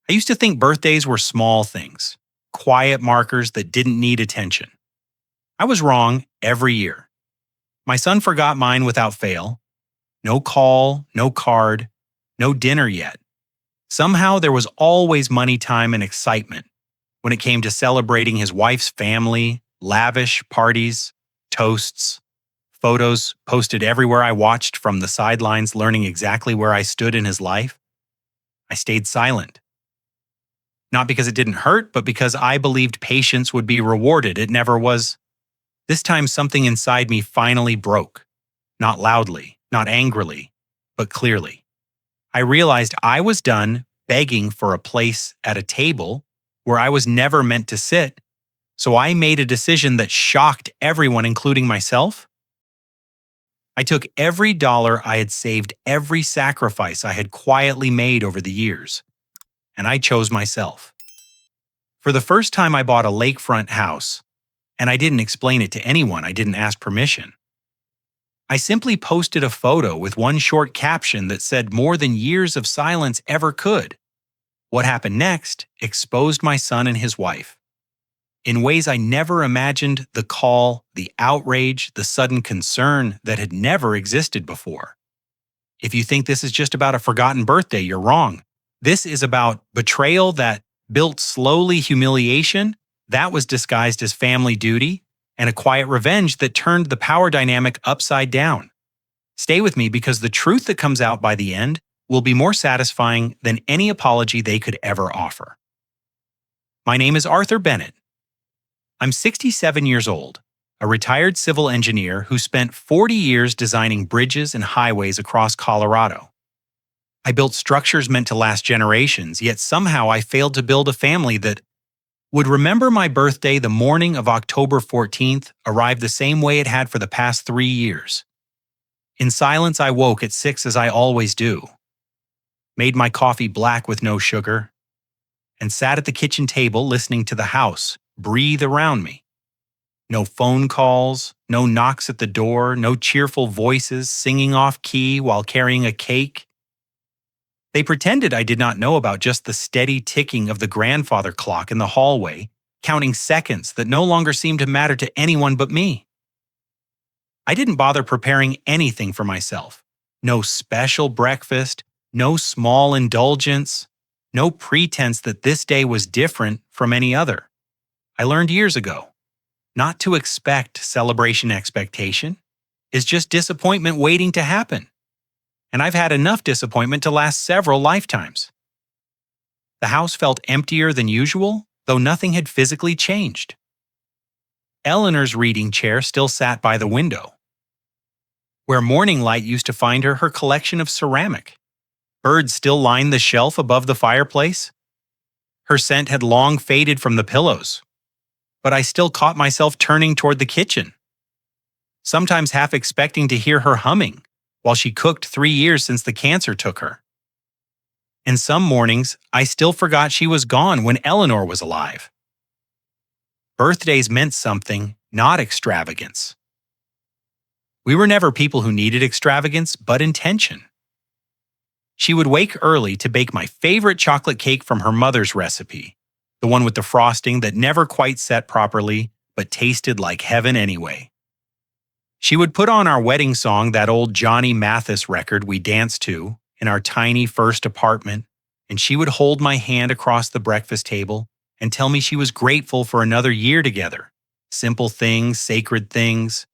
I used to think birthdays were small things, quiet markers that didn't need attention. I was wrong every year. My son forgot mine without fail. No call, no card, no dinner yet. Somehow there was always money time and excitement when it came to celebrating his wife's family, lavish parties, toasts, photos posted everywhere I watched from the sidelines, learning exactly where I stood in his life. I stayed silent. Not because it didn't hurt, but because I believed patience would be rewarded. It never was. This time something inside me finally broke. Not loudly, not angrily, but clearly. I realized I was done begging for a place at a table where I was never meant to sit, so I made a decision that shocked everyone, including myself. I took every dollar I had saved, every sacrifice I had quietly made over the years, and I chose myself. For the first time, I bought a lakefront house, and I didn't explain it to anyone. I didn't ask permission. I simply posted a photo with one short caption that said more than years of silence ever could. What happened next exposed my son and his wife. In ways I never imagined, the call, the outrage, the sudden concern that had never existed before. If you think this is just about a forgotten birthday, you're wrong. This is about betrayal that built slowly, humiliation that was disguised as family duty, and a quiet revenge that turned the power dynamic upside down. Stay with me, because the truth that comes out by the end will be more satisfying than any apology they could ever offer. My name is Arthur Bennett. I'm 67 years old, a retired civil engineer who spent 40 years designing bridges and highways across Colorado. I built structures meant to last generations, yet somehow I failed to build a family that would remember my birthday. The morning of October 14th arrived the same way it had for the past 3 years. In silence, I woke at 6 as I always do, made my coffee black with no sugar, and sat at the kitchen table listening to the house breathe around me. No phone calls, no knocks at the door, no cheerful voices singing off key while carrying a cake. They pretended I did not know about just the steady ticking of the grandfather clock in the hallway, counting seconds that no longer seemed to matter to anyone but me. I didn't bother preparing anything for myself. No special breakfast, no small indulgence, no pretense that this day was different from any other. I learned years ago, not to expect celebration. Expectation is just disappointment waiting to happen. And I've had enough disappointment to last several lifetimes. The house felt emptier than usual, though nothing had physically changed. Eleanor's reading chair still sat by the window. Where morning light used to find her, her collection of ceramic. Birds still lined the shelf above the fireplace. Her scent had long faded from the pillows, but I still caught myself turning toward the kitchen, sometimes half expecting to hear her humming while she cooked 3 years since the cancer took her. And some mornings, I still forgot she was gone when Eleanor was alive. Birthdays meant something, not extravagance. We were never people who needed extravagance, but intention. She would wake early to bake my favorite chocolate cake from her mother's recipe, the one with the frosting that never quite set properly, but tasted like heaven anyway. She would put on our wedding song, that old Johnny Mathis record we danced to in our tiny first apartment, and she would hold my hand across the breakfast table and tell me she was grateful for another year together. Simple things, sacred things,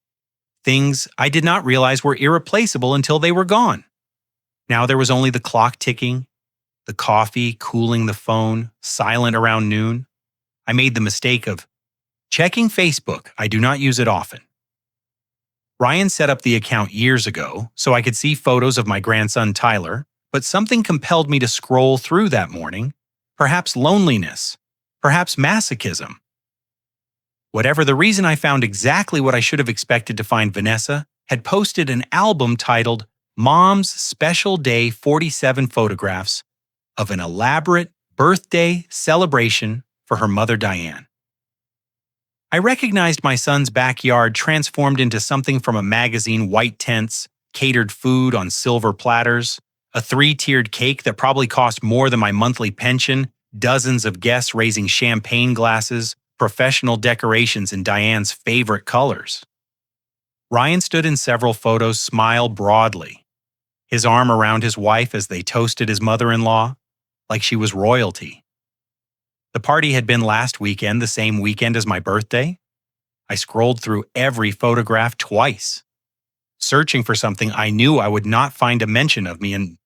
things I did not realize were irreplaceable until they were gone. Now there was only the clock ticking, the coffee cooling the phone, silent around noon. I made the mistake of checking Facebook. I do not use it often. Ryan set up the account years ago so I could see photos of my grandson Tyler, but something compelled me to scroll through that morning. Perhaps loneliness, perhaps masochism. Whatever the reason, I found exactly what I should have expected to find. Vanessa had posted an album titled Mom's Special Day 47 photographs of an elaborate birthday celebration for her mother Diane. I recognized my son's backyard transformed into something from a magazine: white tents, catered food on silver platters, a 3-tiered cake that probably cost more than my monthly pension, dozens of guests raising champagne glasses, professional decorations in Diane's favorite colors. Ryan stood in several photos, smile broadly, his arm around his wife as they toasted his mother-in-law, like she was royalty. The party had been last weekend, the same weekend as my birthday. I scrolled through every photograph twice, searching for something I knew I would not find a mention of me, and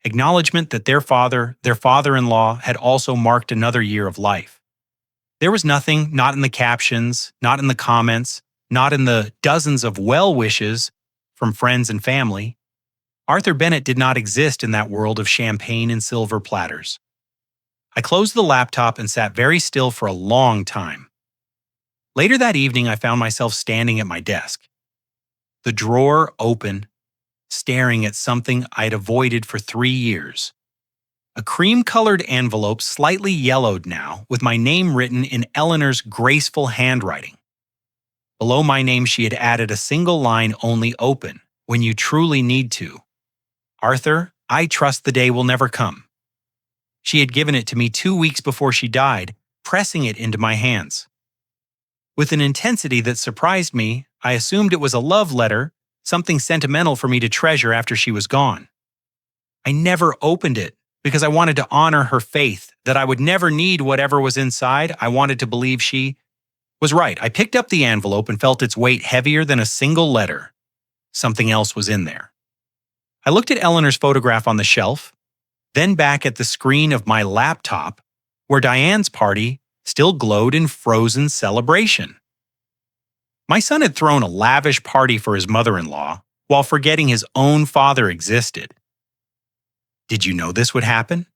acknowledgement that their father-in-law, had also marked another year of life. There was nothing, not in the captions, not in the comments, not in the dozens of well wishes from friends and family. Arthur Bennett did not exist in that world of champagne and silver platters. I closed the laptop and sat very still for a long time. Later that evening, I found myself standing at my desk, the drawer open, staring at something I'd avoided for 3 years. A cream-colored envelope, slightly yellowed now, with my name written in Eleanor's graceful handwriting. Below my name, she had added a single line only open, when you truly need to. Arthur, I trust the day will never come. She had given it to me 2 weeks before she died, pressing it into my hands. With an intensity that surprised me, I assumed it was a love letter, something sentimental for me to treasure after she was gone. I never opened it because I wanted to honor her faith that I would never need whatever was inside. I wanted to believe she was right. I picked up the envelope and felt its weight heavier than a single letter. Something else was in there. I looked at Eleanor's photograph on the shelf, then back at the screen of my laptop, where Diane's party still glowed in frozen celebration. My son had thrown a lavish party for his mother-in-law while forgetting his own father existed. Did you know this would happen?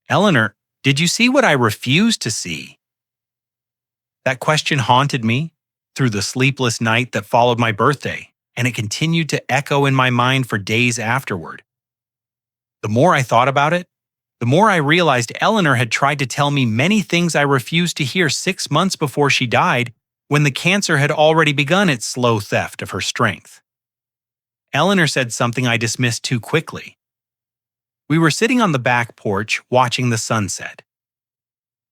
Eleanor, did you see what I refused to see? That question haunted me through the sleepless night that followed my birthday, and it continued to echo in my mind for days afterward. The more I thought about it, the more I realized Eleanor had tried to tell me many things I refused to hear 6 months before she died, when the cancer had already begun its slow theft of her strength. Eleanor said something I dismissed too quickly. We were sitting on the back porch watching the sunset.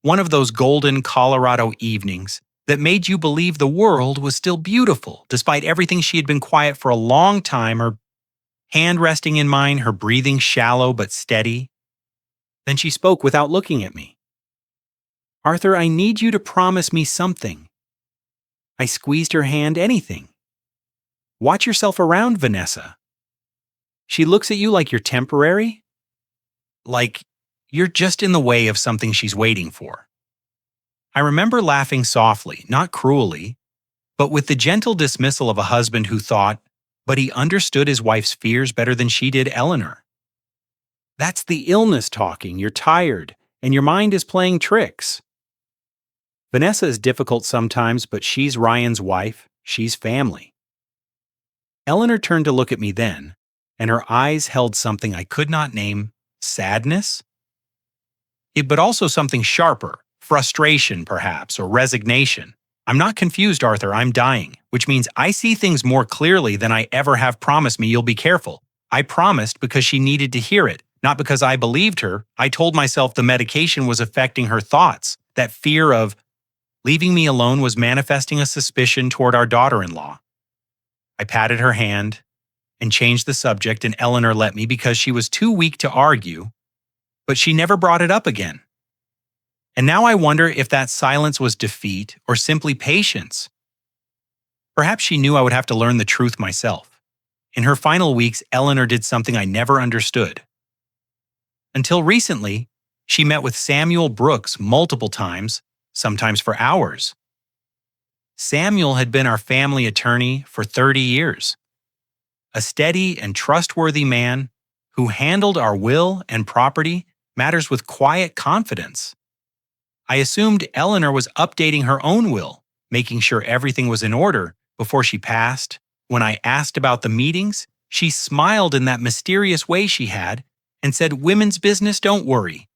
One of those golden Colorado evenings that made you believe the world was still beautiful despite everything. She had been quiet for a long time, her hand resting in mine, her breathing shallow but steady. Then she spoke without looking at me. Arthur, I need you to promise me something. I squeezed her hand. Anything. Watch yourself around, Vanessa. She looks at you like you're temporary, like you're just in the way of something she's waiting for. I remember laughing softly, not cruelly, but with the gentle dismissal of a husband who thought, but he understood his wife's fears better than she did Eleanor. That's the illness talking. You're tired, and your mind is playing tricks. Vanessa is difficult sometimes, but she's Ryan's wife. She's family. Eleanor turned to look at me then, and her eyes held something I could not name. Sadness? But also something sharper, frustration perhaps, or resignation. I'm not confused, Arthur, I'm dying, which means I see things more clearly than I ever have. Promise me you'll be careful. I promised because she needed to hear it, not because I believed her. I told myself the medication was affecting her thoughts. That fear of leaving me alone was manifesting a suspicion toward our daughter-in-law. I patted her hand and changed the subject, and Eleanor let me because she was too weak to argue, but she never brought it up again. And now I wonder if that silence was defeat or simply patience. Perhaps she knew I would have to learn the truth myself. In her final weeks, Eleanor did something I never understood. Until recently, she met with Samuel Brooks multiple times, sometimes for hours. Samuel had been our family attorney for 30 years. A steady and trustworthy man who handled our will and property matters with quiet confidence. I assumed Eleanor was updating her own will, making sure everything was in order before she passed. When I asked about the meetings, she smiled in that mysterious way she had and said, "Women's business, don't worry."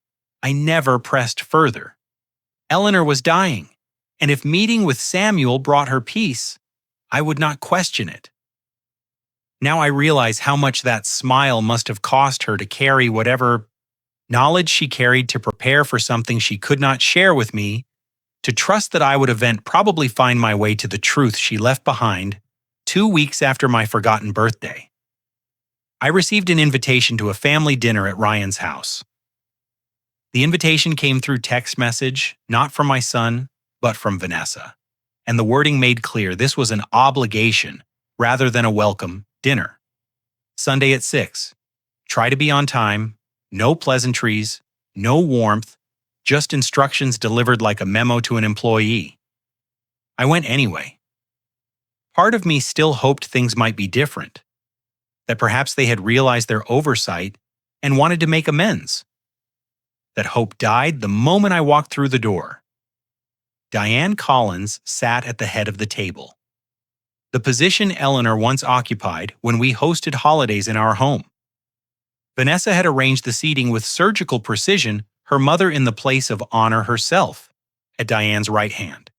I never pressed further. Eleanor was dying, and if meeting with Samuel brought her peace, I would not question it. Now I realize how much that smile must have cost her to carry whatever knowledge she carried to prepare for something she could not share with me, to trust that I would probably find my way to the truth she left behind 2 weeks after my forgotten birthday. I received an invitation to a family dinner at Ryan's house. The invitation came through text message, not from my son, but from Vanessa. And the wording made clear this was an obligation rather than a welcome dinner. Sunday at 6. Try to be on time, no pleasantries, no warmth, just instructions delivered like a memo to an employee. I went anyway. Part of me still hoped things might be different, that perhaps they had realized their oversight and wanted to make amends. That hope died the moment I walked through the door. Diane Collins sat at the head of the table, the position Eleanor once occupied when we hosted holidays in our home. Vanessa had arranged the seating with surgical precision, her mother in the place of honor herself, at Diane's right hand.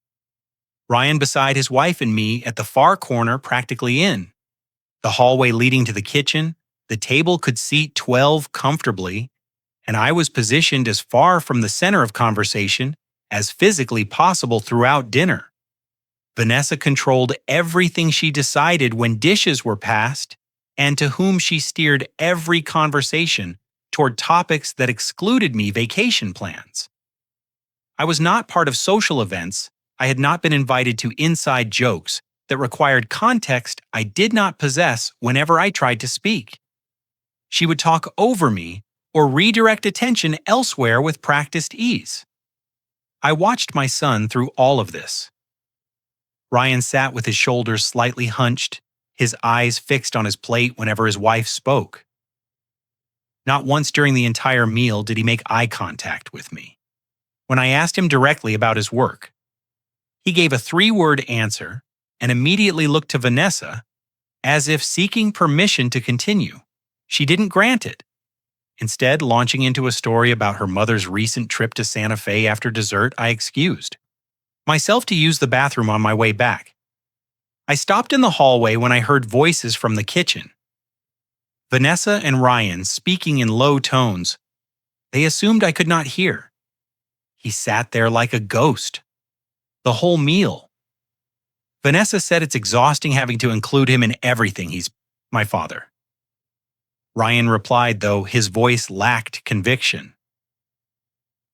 Ryan beside his wife and me at the far corner, practically in. The hallway leading to the kitchen, the table could seat 12 comfortably, and I was positioned as far from the center of conversation as physically possible throughout dinner. Vanessa controlled everything she decided when dishes were passed, and to whom she steered every conversation toward topics that excluded me vacation plans. I was not part of social events. I had not been invited to inside jokes that required context I did not possess whenever I tried to speak. She would talk over me or redirect attention elsewhere with practiced ease. I watched my son through all of this. Ryan sat with his shoulders slightly hunched, his eyes fixed on his plate whenever his wife spoke. Not once during the entire meal did he make eye contact with me. When I asked him directly about his work, he gave a 3-word answer and immediately looked to Vanessa as if seeking permission to continue. She didn't grant it. Instead, launching into a story about her mother's recent trip to Santa Fe after dessert, I excused myself to use the bathroom on my way back. I stopped in the hallway when I heard voices from the kitchen. Vanessa and Ryan speaking in low tones. They assumed I could not hear. He sat there like a ghost. The whole meal. Vanessa said it's exhausting having to include him in everything. He's my father. Ryan replied, though his voice lacked conviction.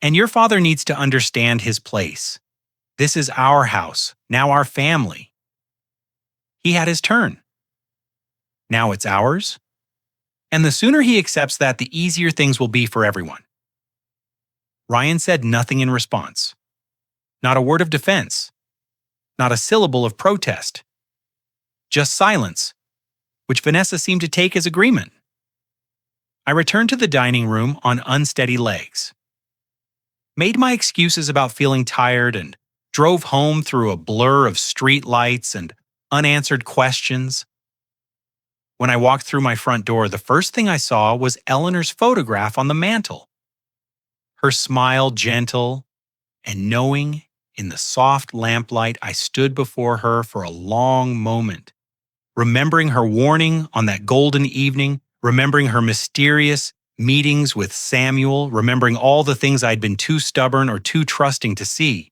And your father needs to understand his place. This is our house, now our family. He had his turn. Now it's ours. And the sooner he accepts that, the easier things will be for everyone. Ryan said nothing in response. Not a word of defense. Not a syllable of protest. Just silence, which Vanessa seemed to take as agreement. I returned to the dining room on unsteady legs. Made my excuses about feeling tired and drove home through a blur of street lights and unanswered questions. When I walked through my front door, the first thing I saw was Eleanor's photograph on the mantel. Her smile gentle and knowing in the soft lamplight. I stood before her for a long moment, remembering her warning on that golden evening, remembering her mysterious meetings with Samuel, remembering all the things I'd been too stubborn or too trusting to see.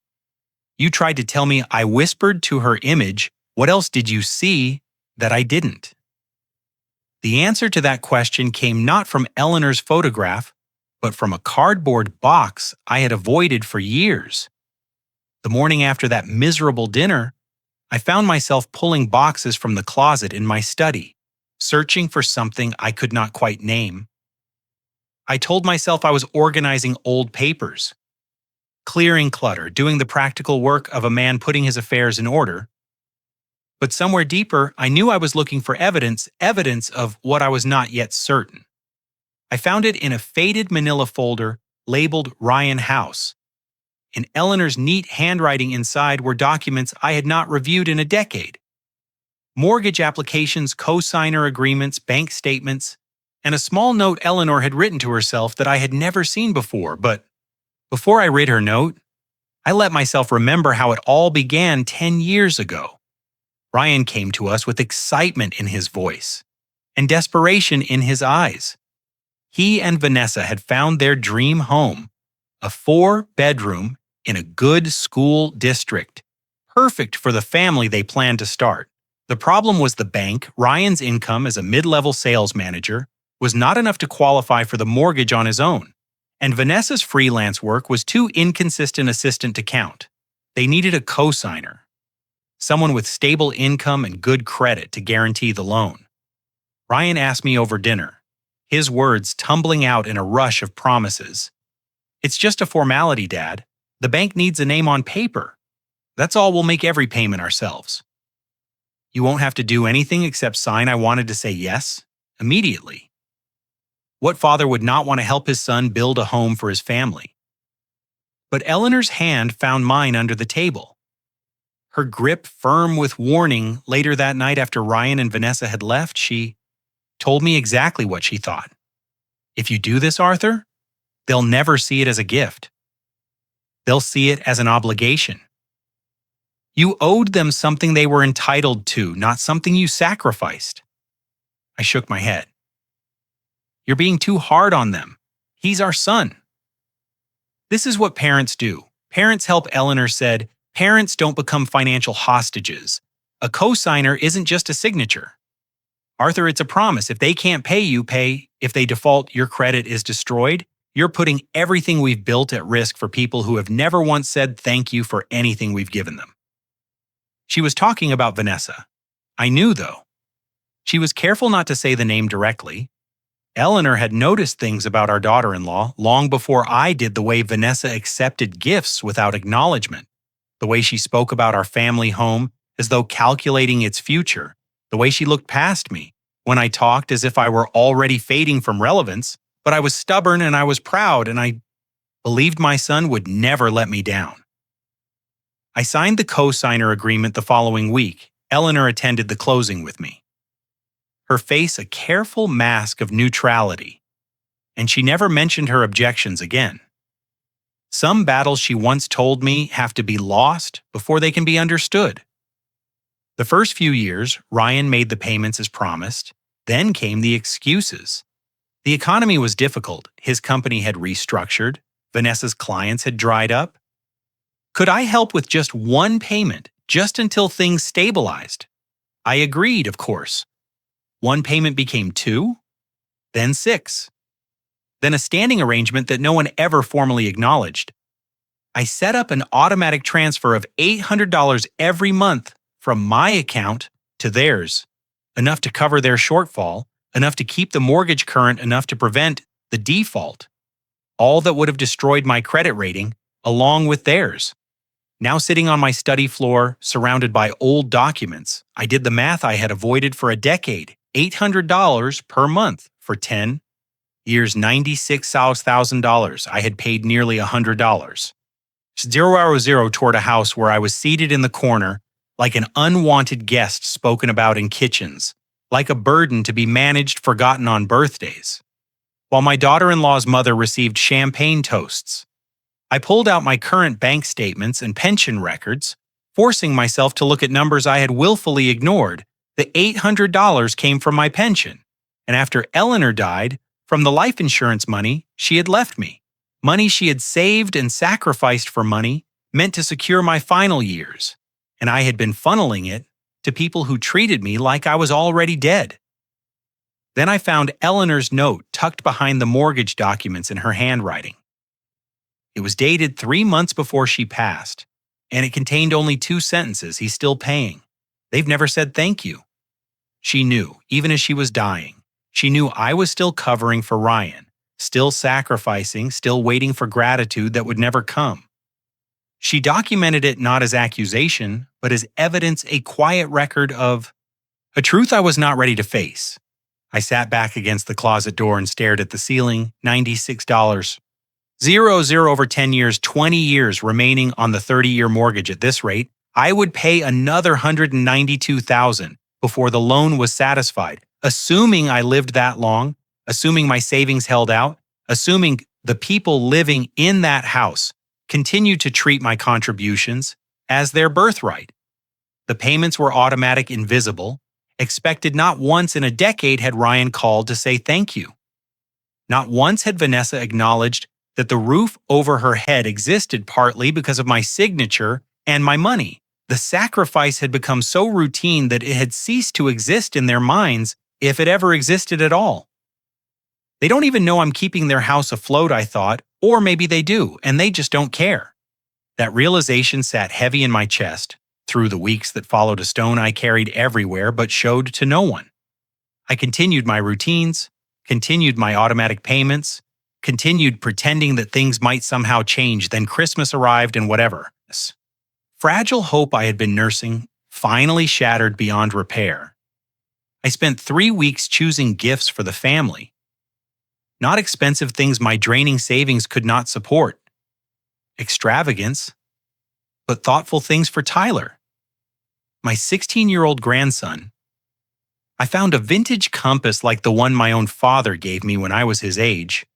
You tried to tell me I whispered to her image. What else did you see that I didn't? The answer to that question came not from Eleanor's photograph, but from a cardboard box I had avoided for years. The morning after that miserable dinner, I found myself pulling boxes from the closet in my study, searching for something I could not quite name. I told myself I was organizing old papers, clearing clutter, doing the practical work of a man putting his affairs in order. But somewhere deeper, I knew I was looking for evidence of what I was not yet certain. I found it in a faded manila folder labeled Ryan House. In Eleanor's neat handwriting inside were documents I had not reviewed in a decade. Mortgage applications, co-signer agreements, bank statements, and a small note Eleanor had written to herself that I had never seen before. But before I read her note, I let myself remember how it all began 10 years ago. Ryan came to us with excitement in his voice and desperation in his eyes. He and Vanessa had found their dream home, a 4-bedroom in a good school district, perfect for the family they planned to start. The problem was the bank. Ryan's income as a mid-level sales manager was not enough to qualify for the mortgage on his own, and Vanessa's freelance work was too inconsistent assistant to count. They needed a co-signer, someone with stable income and good credit to guarantee the loan. Ryan asked me over dinner, his words tumbling out in a rush of promises. "It's just a formality, Dad. The bank needs a name on paper. That's all. We'll make every payment ourselves." "You won't have to do anything except sign." I wanted to say yes, immediately. What father would not want to help his son build a home for his family? But Eleanor's hand found mine under the table. Her grip firm with warning. Later that night, after Ryan and Vanessa had left, she told me exactly what she thought. "If you do this, Arthur, they'll never see it as a gift. They'll see it as an obligation. You owed them something they were entitled to, not something you sacrificed." I shook my head. "You're being too hard on them. He's our son." This is what parents do. Parents help. Eleanor said, "Parents don't become financial hostages. A cosigner isn't just a signature. Arthur, it's a promise. If they can't pay, you pay. If they default, your credit is destroyed. You're putting everything we've built at risk for people who have never once said thank you for anything we've given them." She was talking about Vanessa. I knew, though. She was careful not to say the name directly. Eleanor had noticed things about our daughter-in-law long before I did. The way Vanessa accepted gifts without acknowledgement, the way she spoke about our family home as though calculating its future, the way she looked past me when I talked as if I were already fading from relevance. But I was stubborn and I was proud, and I believed my son would never let me down. I signed the co-signer agreement the following week. Eleanor attended the closing with me, her face a careful mask of neutrality, and she never mentioned her objections again. Some battles, she once told me, have to be lost before they can be understood. The first few years, Ryan made the payments as promised. Then came the excuses. The economy was difficult. His company had restructured. Vanessa's clients had dried up. Could I help with just one payment, just until things stabilized? I agreed, of course. One payment became 2, then 6, then a standing arrangement that no one ever formally acknowledged. I set up an automatic transfer of $800 every month from my account to theirs, enough to cover their shortfall, enough to keep the mortgage current, enough to prevent the default, all that would have destroyed my credit rating, along with theirs. Now sitting on my study floor, surrounded by old documents, I did the math. I had avoided for a decade, $800 per month for 10 years, $96,000. I had paid nearly $100. 0 toward a house where I was seated in the corner, like an unwanted guest spoken about in kitchens, like a burden to be managed, forgotten on birthdays. While my daughter-in-law's mother received champagne toasts, I pulled out my current bank statements and pension records, forcing myself to look at numbers I had willfully ignored. The $800 came from my pension, and after Eleanor died, from the life insurance money she had left me. Money she had saved and sacrificed for money meant to secure my final years, and I had been funneling it to people who treated me like I was already dead. Then I found Eleanor's note tucked behind the mortgage documents in her handwriting. It was dated 3 months before she passed, and it contained only 2 sentences. "He's still paying. They've never said thank you." She knew, even as she was dying, she knew I was still covering for Ryan, still sacrificing, still waiting for gratitude that would never come. She documented it not as accusation, but as evidence, a quiet record of a truth I was not ready to face. I sat back against the closet door and stared at the ceiling. $96. 0 over 10 years, 20 years remaining on the 30-year mortgage. At this rate, I would pay another $192,000 before the loan was satisfied, assuming I lived that long, assuming my savings held out, assuming the people living in that house continued to treat my contributions as their birthright. The payments were automatic, invisible, expected. Not once in a decade had Ryan called to say thank you. Not once had Vanessa acknowledged that the roof over her head existed partly because of my signature and my money. The sacrifice had become so routine that it had ceased to exist in their minds, if it ever existed at all. They don't even know I'm keeping their house afloat, I thought, or maybe they do, and they just don't care. That realization sat heavy in my chest. Through the weeks that followed, a stone I carried everywhere but showed to no one. I continued my routines, continued my automatic payments, continued pretending that things might somehow change. Then Christmas arrived and whatever. Fragile hope I had been nursing finally shattered beyond repair. I spent 3 weeks choosing gifts for the family. Not expensive things my draining savings could not support. Extravagance, but thoughtful things for Tyler, my 16-year-old grandson. I found a vintage compass like the one my own father gave me when I was his age,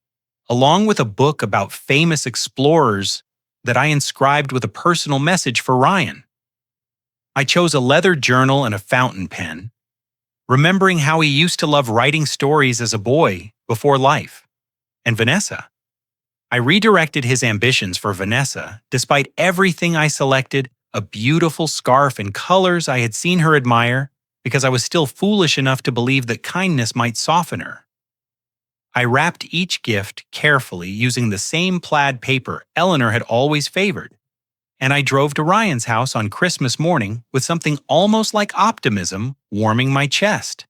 along with a book about famous explorers that I inscribed with a personal message for Ryan. I chose a leather journal and a fountain pen, remembering how he used to love writing stories as a boy before life. And Vanessa. I redirected his ambitions for Vanessa, despite everything I selected, a beautiful scarf in colors I had seen her admire, because I was still foolish enough to believe that kindness might soften her. I wrapped each gift carefully using the same plaid paper Eleanor had always favored, and I drove to Ryan's house on Christmas morning with something almost like optimism warming my chest.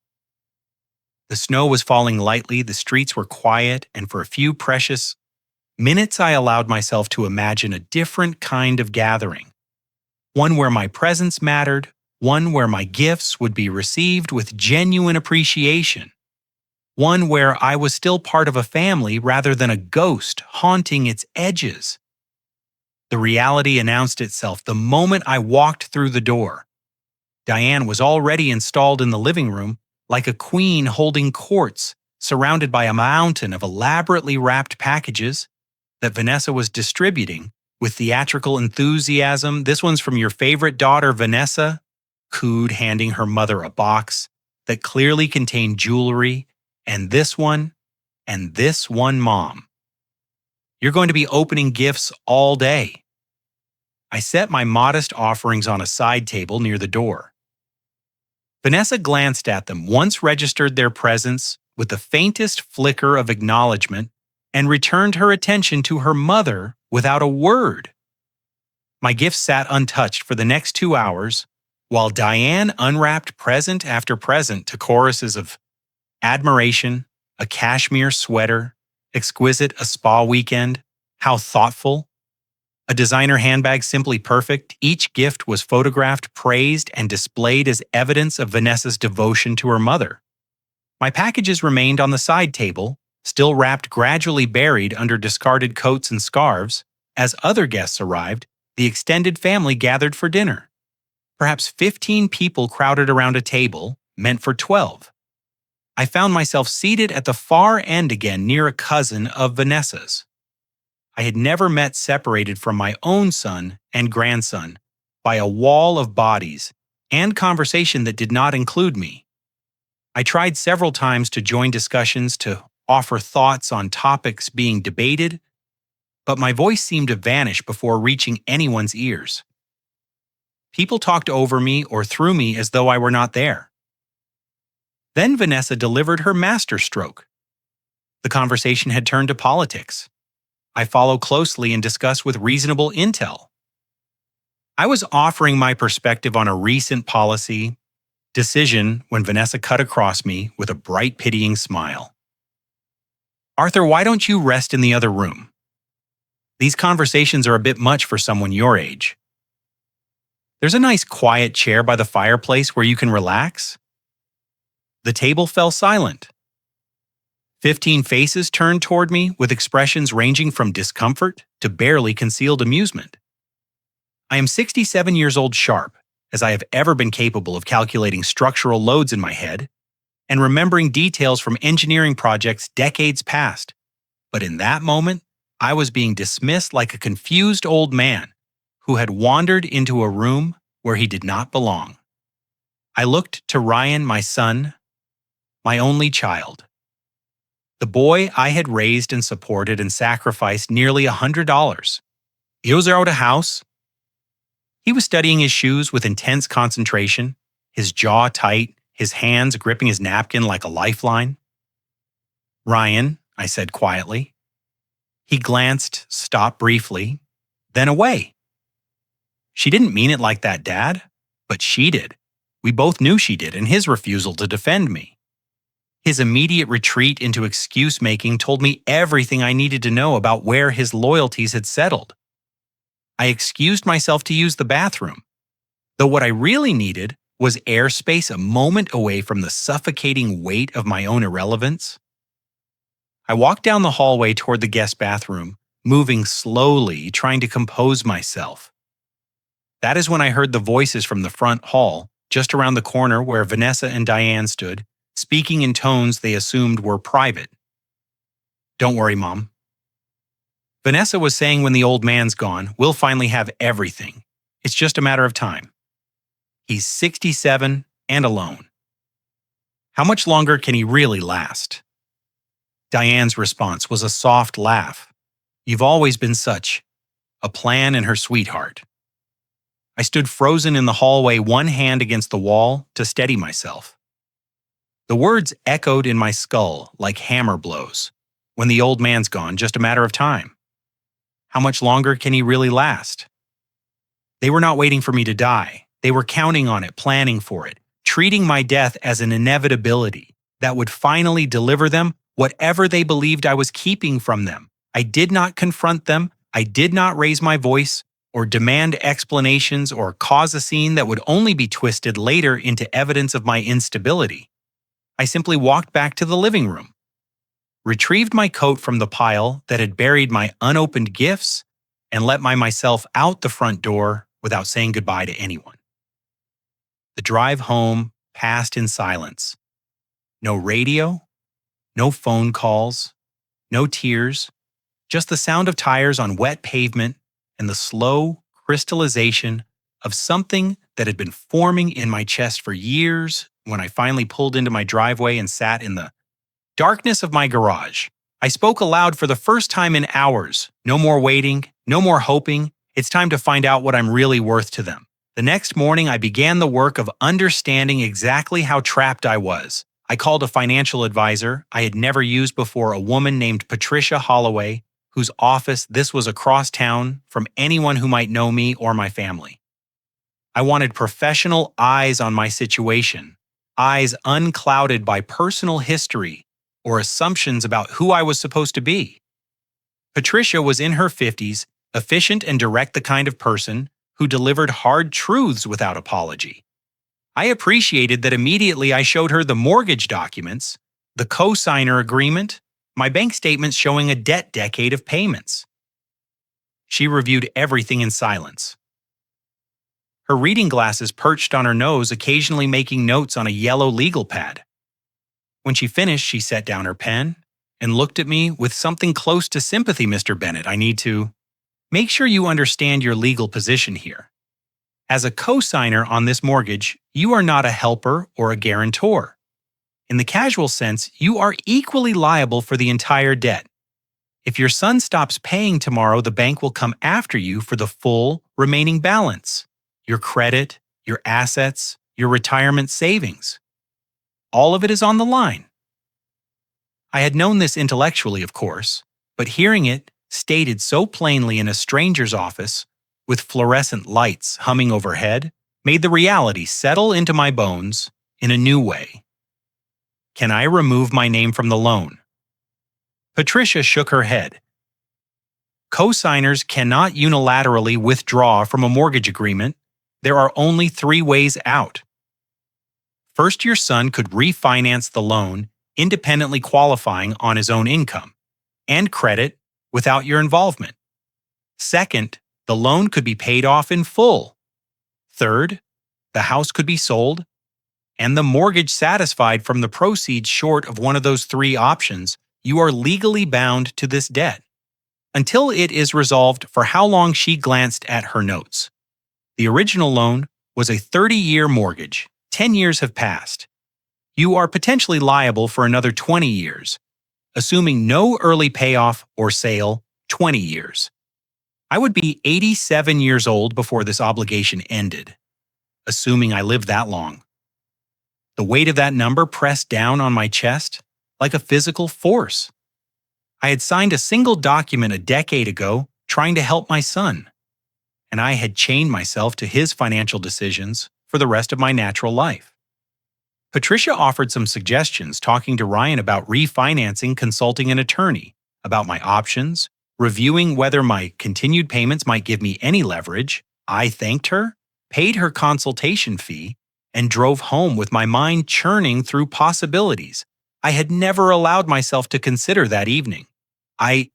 The snow was falling lightly, the streets were quiet, and for a few precious minutes I allowed myself to imagine a different kind of gathering. One where my presence mattered, one where my gifts would be received with genuine appreciation. One where I was still part of a family rather than a ghost haunting its edges. The reality announced itself the moment I walked through the door. Diane was already installed in the living room, like a queen holding courts, surrounded by a mountain of elaborately wrapped packages that Vanessa was distributing with theatrical enthusiasm. "This one's from your favorite daughter, Vanessa," cooed, handing her mother a box that clearly contained jewelry. "And this one, Mom. You're going to be opening gifts all day." I set my modest offerings on a side table near the door. Vanessa glanced at them, once registered their presence with the faintest flicker of acknowledgement, and returned her attention to her mother without a word. My gifts sat untouched for the next 2 hours, while Diane unwrapped present after present to choruses of admiration, a cashmere sweater, exquisite, a spa weekend, how thoughtful, a designer handbag simply perfect. Each gift was photographed, praised, and displayed as evidence of Vanessa's devotion to her mother. My packages remained on the side table, still wrapped, gradually buried under discarded coats and scarves. As other guests arrived, the extended family gathered for dinner. Perhaps 15 people crowded around a table, meant for 12. I found myself seated at the far end again near a cousin of Vanessa's. I had never met separated from my own son and grandson by a wall of bodies and conversation that did not include me. I tried several times to join discussions, to offer thoughts on topics being debated, but my voice seemed to vanish before reaching anyone's ears. People talked over me or through me as though I were not there. Then Vanessa delivered her masterstroke. The conversation had turned to politics. I follow closely and discuss with reasonable intel. I was offering my perspective on a recent policy decision when Vanessa cut across me with a bright, pitying smile. "Arthur, why don't you rest in the other room? These conversations are a bit much for someone your age. There's a nice quiet chair by the fireplace where you can relax." The table fell silent. 15 faces turned toward me with expressions ranging from discomfort to barely concealed amusement. I am 67 years old sharp, as I have ever been capable of calculating structural loads in my head and remembering details from engineering projects decades past. But in that moment, I was being dismissed like a confused old man who had wandered into a room where he did not belong. I looked to Ryan, my son, my only child. The boy I had raised and supported and sacrificed nearly $100. He was out of house. He was studying his shoes with intense concentration, his jaw tight, his hands gripping his napkin like a lifeline. Ryan, I said quietly. He glanced, stopped briefly, then away. She didn't mean it like that, Dad, but she did. We both knew she did, and his refusal to defend me. His immediate retreat into excuse-making told me everything I needed to know about where his loyalties had settled. I excused myself to use the bathroom, though what I really needed was airspace a moment away from the suffocating weight of my own irrelevance. I walked down the hallway toward the guest bathroom, moving slowly, trying to compose myself. That is when I heard the voices from the front hall, just around the corner where Vanessa and Diane stood, speaking in tones they assumed were private. "Don't worry, Mom." Vanessa was saying when the old man's gone, we'll finally have everything. It's just a matter of time. He's 67 and alone. How much longer can he really last? Diane's response was a soft laugh. You've always been such a plan and her sweetheart. I stood frozen in the hallway, one hand against the wall to steady myself. The words echoed in my skull like hammer blows. When the old man's gone, just a matter of time. How much longer can he really last? They were not waiting for me to die. They were counting on it, planning for it, treating my death as an inevitability that would finally deliver them whatever they believed I was keeping from them. I did not confront them. I did not raise my voice or demand explanations or cause a scene that would only be twisted later into evidence of my instability. I simply walked back to the living room, retrieved my coat from the pile that had buried my unopened gifts, and let myself out the front door without saying goodbye to anyone. The drive home passed in silence. No radio, no phone calls, no tears, just the sound of tires on wet pavement and the slow crystallization of something that had been forming in my chest for years when I finally pulled into my driveway and sat in the darkness of my garage. I spoke aloud for the first time in hours. No more waiting, no more hoping. It's time to find out what I'm really worth to them. The next morning, I began the work of understanding exactly how trapped I was. I called a financial advisor I had never used before, a woman named Patricia Holloway, whose office this was across town from anyone who might know me or my family. I wanted professional eyes on my situation, eyes unclouded by personal history or assumptions about who I was supposed to be. Patricia was in her 50s, efficient and direct, the kind of person who delivered hard truths without apology. I appreciated that immediately I showed her the mortgage documents, the co-signer agreement, my bank statements showing a debt decade of payments. She reviewed everything in silence. Her reading glasses perched on her nose, occasionally making notes on a yellow legal pad. When she finished, she set down her pen and looked at me with something close to sympathy. "Mr. Bennett, I need to make sure you understand your legal position here. As a co-signer on this mortgage, you are not a helper or a guarantor. In the casual sense, you are equally liable for the entire debt. If your son stops paying tomorrow, the bank will come after you for the full remaining balance. Your credit, your assets, your retirement savings. All of it is on the line." I had known this intellectually, of course, but hearing it stated so plainly in a stranger's office, with fluorescent lights humming overhead, made the reality settle into my bones in a new way. Can I remove my name from the loan? Patricia shook her head. Co-signers cannot unilaterally withdraw from a mortgage agreement. There are only 3 ways out. First, your son could refinance the loan, independently qualifying on his own income and credit without your involvement. Second, the loan could be paid off in full. Third, the house could be sold and the mortgage satisfied from the proceeds. Short of one of those 3 options, you are legally bound to this debt until it is resolved. For how long? She glanced at her notes. The original loan was a 30-year mortgage. 10 years have passed. You are potentially liable for another 20 years, assuming no early payoff or sale, 20 years. I would be 87 years old before this obligation ended, assuming I lived that long. The weight of that number pressed down on my chest like a physical force. I had signed a single document a decade ago trying to help my son, and I had chained myself to his financial decisions for the rest of my natural life. Patricia offered some suggestions, talking to Ryan about refinancing, consulting an attorney, about my options, reviewing whether my continued payments might give me any leverage. I thanked her, paid her consultation fee, and drove home with my mind churning through possibilities I had never allowed myself to consider that evening. I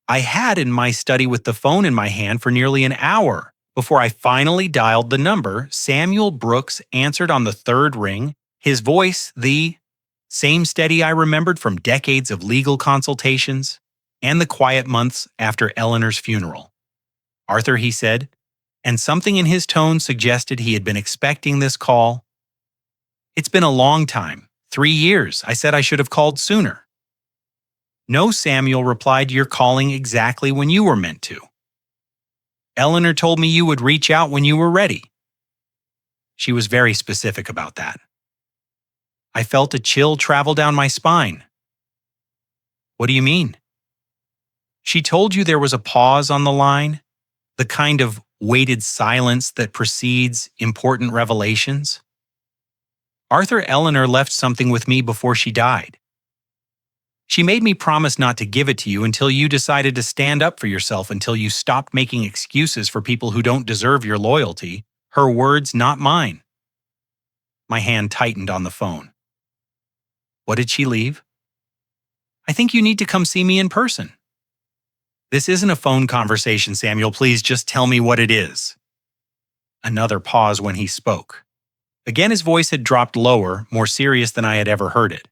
had in my study with the phone in my hand for nearly an hour before I finally dialed the number. Samuel Brooks answered on the third ring, his voice the same steady I remembered from decades of legal consultations and the quiet months after Eleanor's funeral. "Arthur," he said, and something in his tone suggested he had been expecting this call. "It's been a long time, 3 years. I said I should have called sooner." "No," Samuel replied, "you're calling exactly when you were meant to. Eleanor told me you would reach out when you were ready." She was very specific about that. I felt a chill travel down my spine. "What do you mean?" "She told you there was a pause on the line, the kind of weighted silence that precedes important revelations. Arthur, Eleanor left something with me before she died. She made me promise not to give it to you until you decided to stand up for yourself, until you stopped making excuses for people who don't deserve your loyalty. Her words, not mine." My hand tightened on the phone. "What did she leave?" "I think you need to come see me in person." "This isn't a phone conversation, Samuel. Please just tell me what it is." Another pause when he spoke. Again, his voice had dropped lower, more serious than I had ever heard it.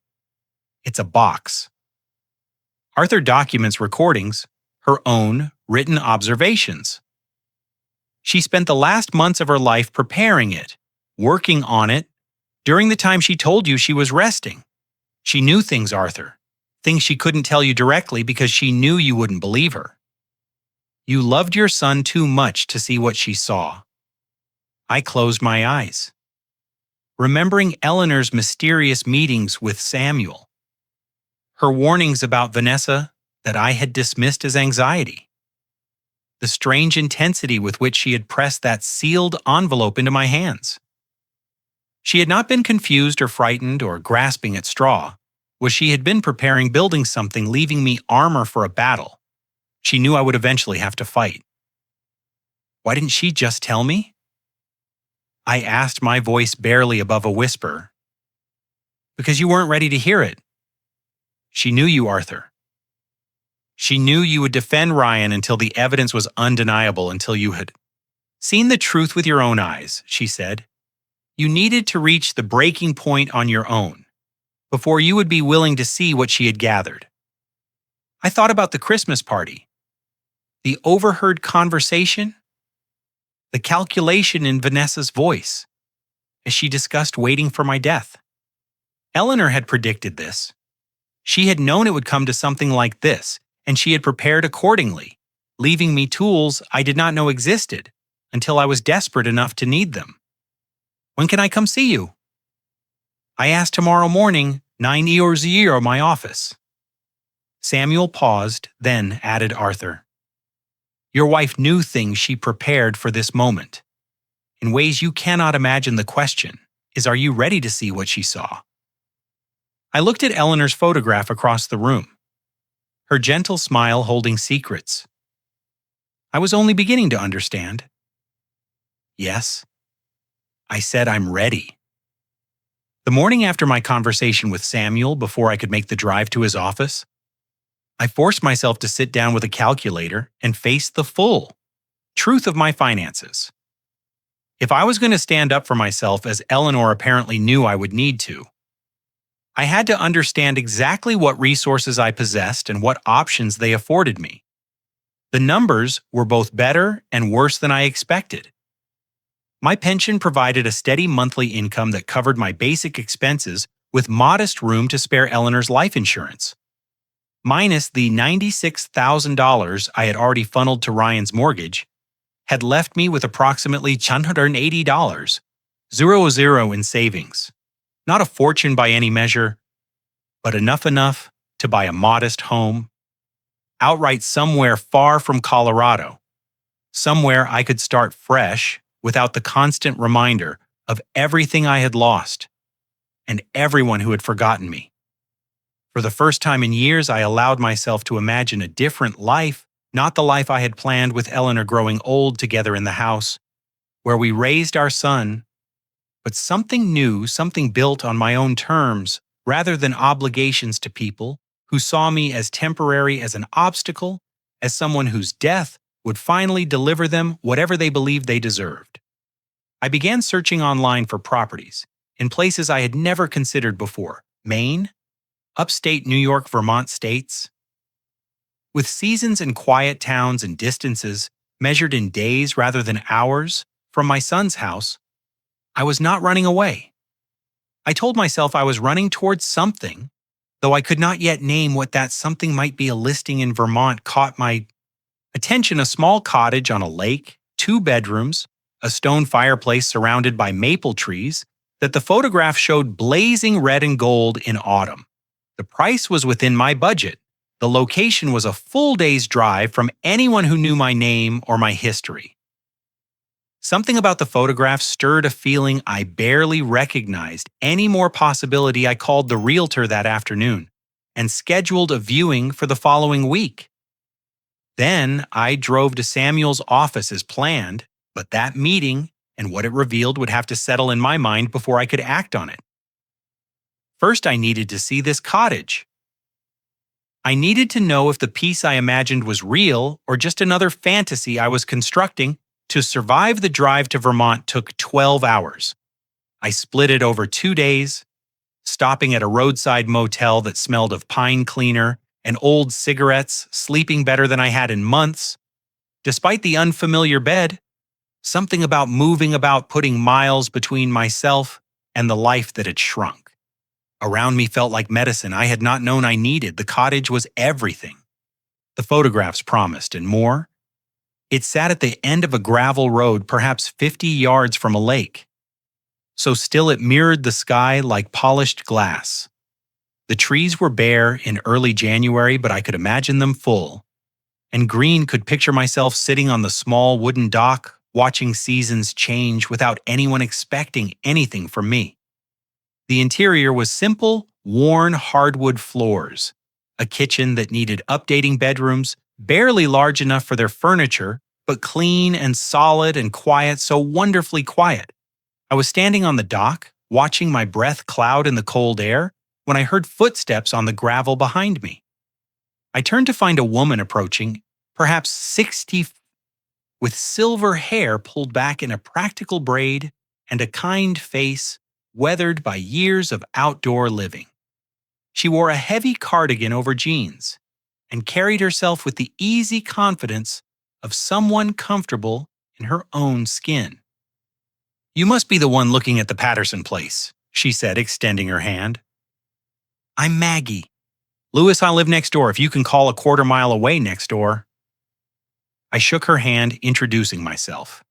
"It's a box." Arthur documents recordings, her own written observations. She spent the last months of her life preparing it, working on it, during the time she told you she was resting. She knew things, Arthur, things she couldn't tell you directly because she knew you wouldn't believe her. You loved your son too much to see what she saw. I closed my eyes, remembering Eleanor's mysterious meetings with Samuel, her warnings about Vanessa that I had dismissed as anxiety, the strange intensity with which she had pressed that sealed envelope into my hands. She had not been confused or frightened or grasping at straw. She had been preparing, building something, leaving me armor for a battle she knew I would eventually have to fight. "Why didn't she just tell me?" I asked, my voice barely above a whisper. "Because you weren't ready to hear it. She knew you, Arthur. She knew you would defend Ryan until the evidence was undeniable, until you had seen the truth with your own eyes," she said. "You needed to reach the breaking point on your own before you would be willing to see what she had gathered." I thought about the Christmas party, the overheard conversation, the calculation in Vanessa's voice as she discussed waiting for my death. Eleanor had predicted this. She had known it would come to something like this, and she had prepared accordingly, leaving me tools I did not know existed until I was desperate enough to need them. "When can I come see you?" I asked. "Tomorrow morning, 9 hours a year, my office." Samuel paused, then added, "Arthur, your wife knew things she prepared for this moment, in ways you cannot imagine. The question is, are you ready to see what she saw?" I looked at Eleanor's photograph across the room, her gentle smile holding secrets. I was only beginning to understand. "Yes," I said, "I'm ready." The morning after my conversation with Samuel, before I could make the drive to his office, I forced myself to sit down with a calculator and face the full truth of my finances. If I was going to stand up for myself, as Eleanor apparently knew I would need to, I had to understand exactly what resources I possessed and what options they afforded me. The numbers were both better and worse than I expected. My pension provided a steady monthly income that covered my basic expenses with modest room to spare Eleanor's life insurance. minus the $96,000 I had already funneled to Ryan's mortgage, had left me with approximately $180, zero in savings. Not a fortune by any measure, but enough to buy a modest home, outright somewhere far from Colorado, somewhere I could start fresh without the constant reminder of everything I had lost and everyone who had forgotten me. For the first time in years, I allowed myself to imagine a different life, not the life I had planned with Eleanor growing old together in the house, where we raised our son, but something new, something built on my own terms, rather than obligations to people who saw me as temporary, as an obstacle, as someone whose death would finally deliver them whatever they believed they deserved. I began searching online for properties in places I had never considered before: Maine, upstate New York, Vermont states. With seasons in quiet towns and distances measured in days rather than hours from my son's house, I was not running away. I told myself I was running towards something, though I could not yet name what that something might be. A listing in Vermont caught my attention: a small cottage on a lake, 2 bedrooms, a stone fireplace surrounded by maple trees that the photograph showed blazing red and gold in autumn. The price was within my budget. The location was a full day's drive from anyone who knew my name or my history. Something about the photograph stirred a feeling I barely recognized. Any more possibility, I called the realtor that afternoon and scheduled a viewing for the following week. Then I drove to Samuel's office as planned, but that meeting and what it revealed would have to settle in my mind before I could act on it. First, I needed to see this cottage. I needed to know if the piece I imagined was real or just another fantasy I was constructing. To survive the drive to Vermont took 12 hours. I split it over 2 days, stopping at a roadside motel that smelled of pine cleaner and old cigarettes, sleeping better than I had in months. Despite the unfamiliar bed, something about moving about, putting miles between myself and the life that had shrunk. Around me felt like medicine I had not known I needed. The cottage was everything the photographs promised, and more. It sat at the end of a gravel road, perhaps 50 yards from a lake. So still it mirrored the sky like polished glass. The trees were bare in early January, but I could imagine them full. And green, could picture myself sitting on the small wooden dock, watching seasons change without anyone expecting anything from me. The interior was simple, worn hardwood floors, a kitchen that needed updating, bedrooms barely large enough for their furniture, but clean and solid and quiet, so wonderfully quiet. I was standing on the dock, watching my breath cloud in the cold air, when I heard footsteps on the gravel behind me. I turned to find a woman approaching, perhaps 60, with silver hair pulled back in a practical braid and a kind face weathered by years of outdoor living. She wore a heavy cardigan over jeans and carried herself with the easy confidence of someone comfortable in her own skin. "You must be the one looking at the Patterson place," she said, extending her hand. "I'm Maggie. Louis, I live next door, if you can call a quarter mile away next door." I shook her hand, introducing myself,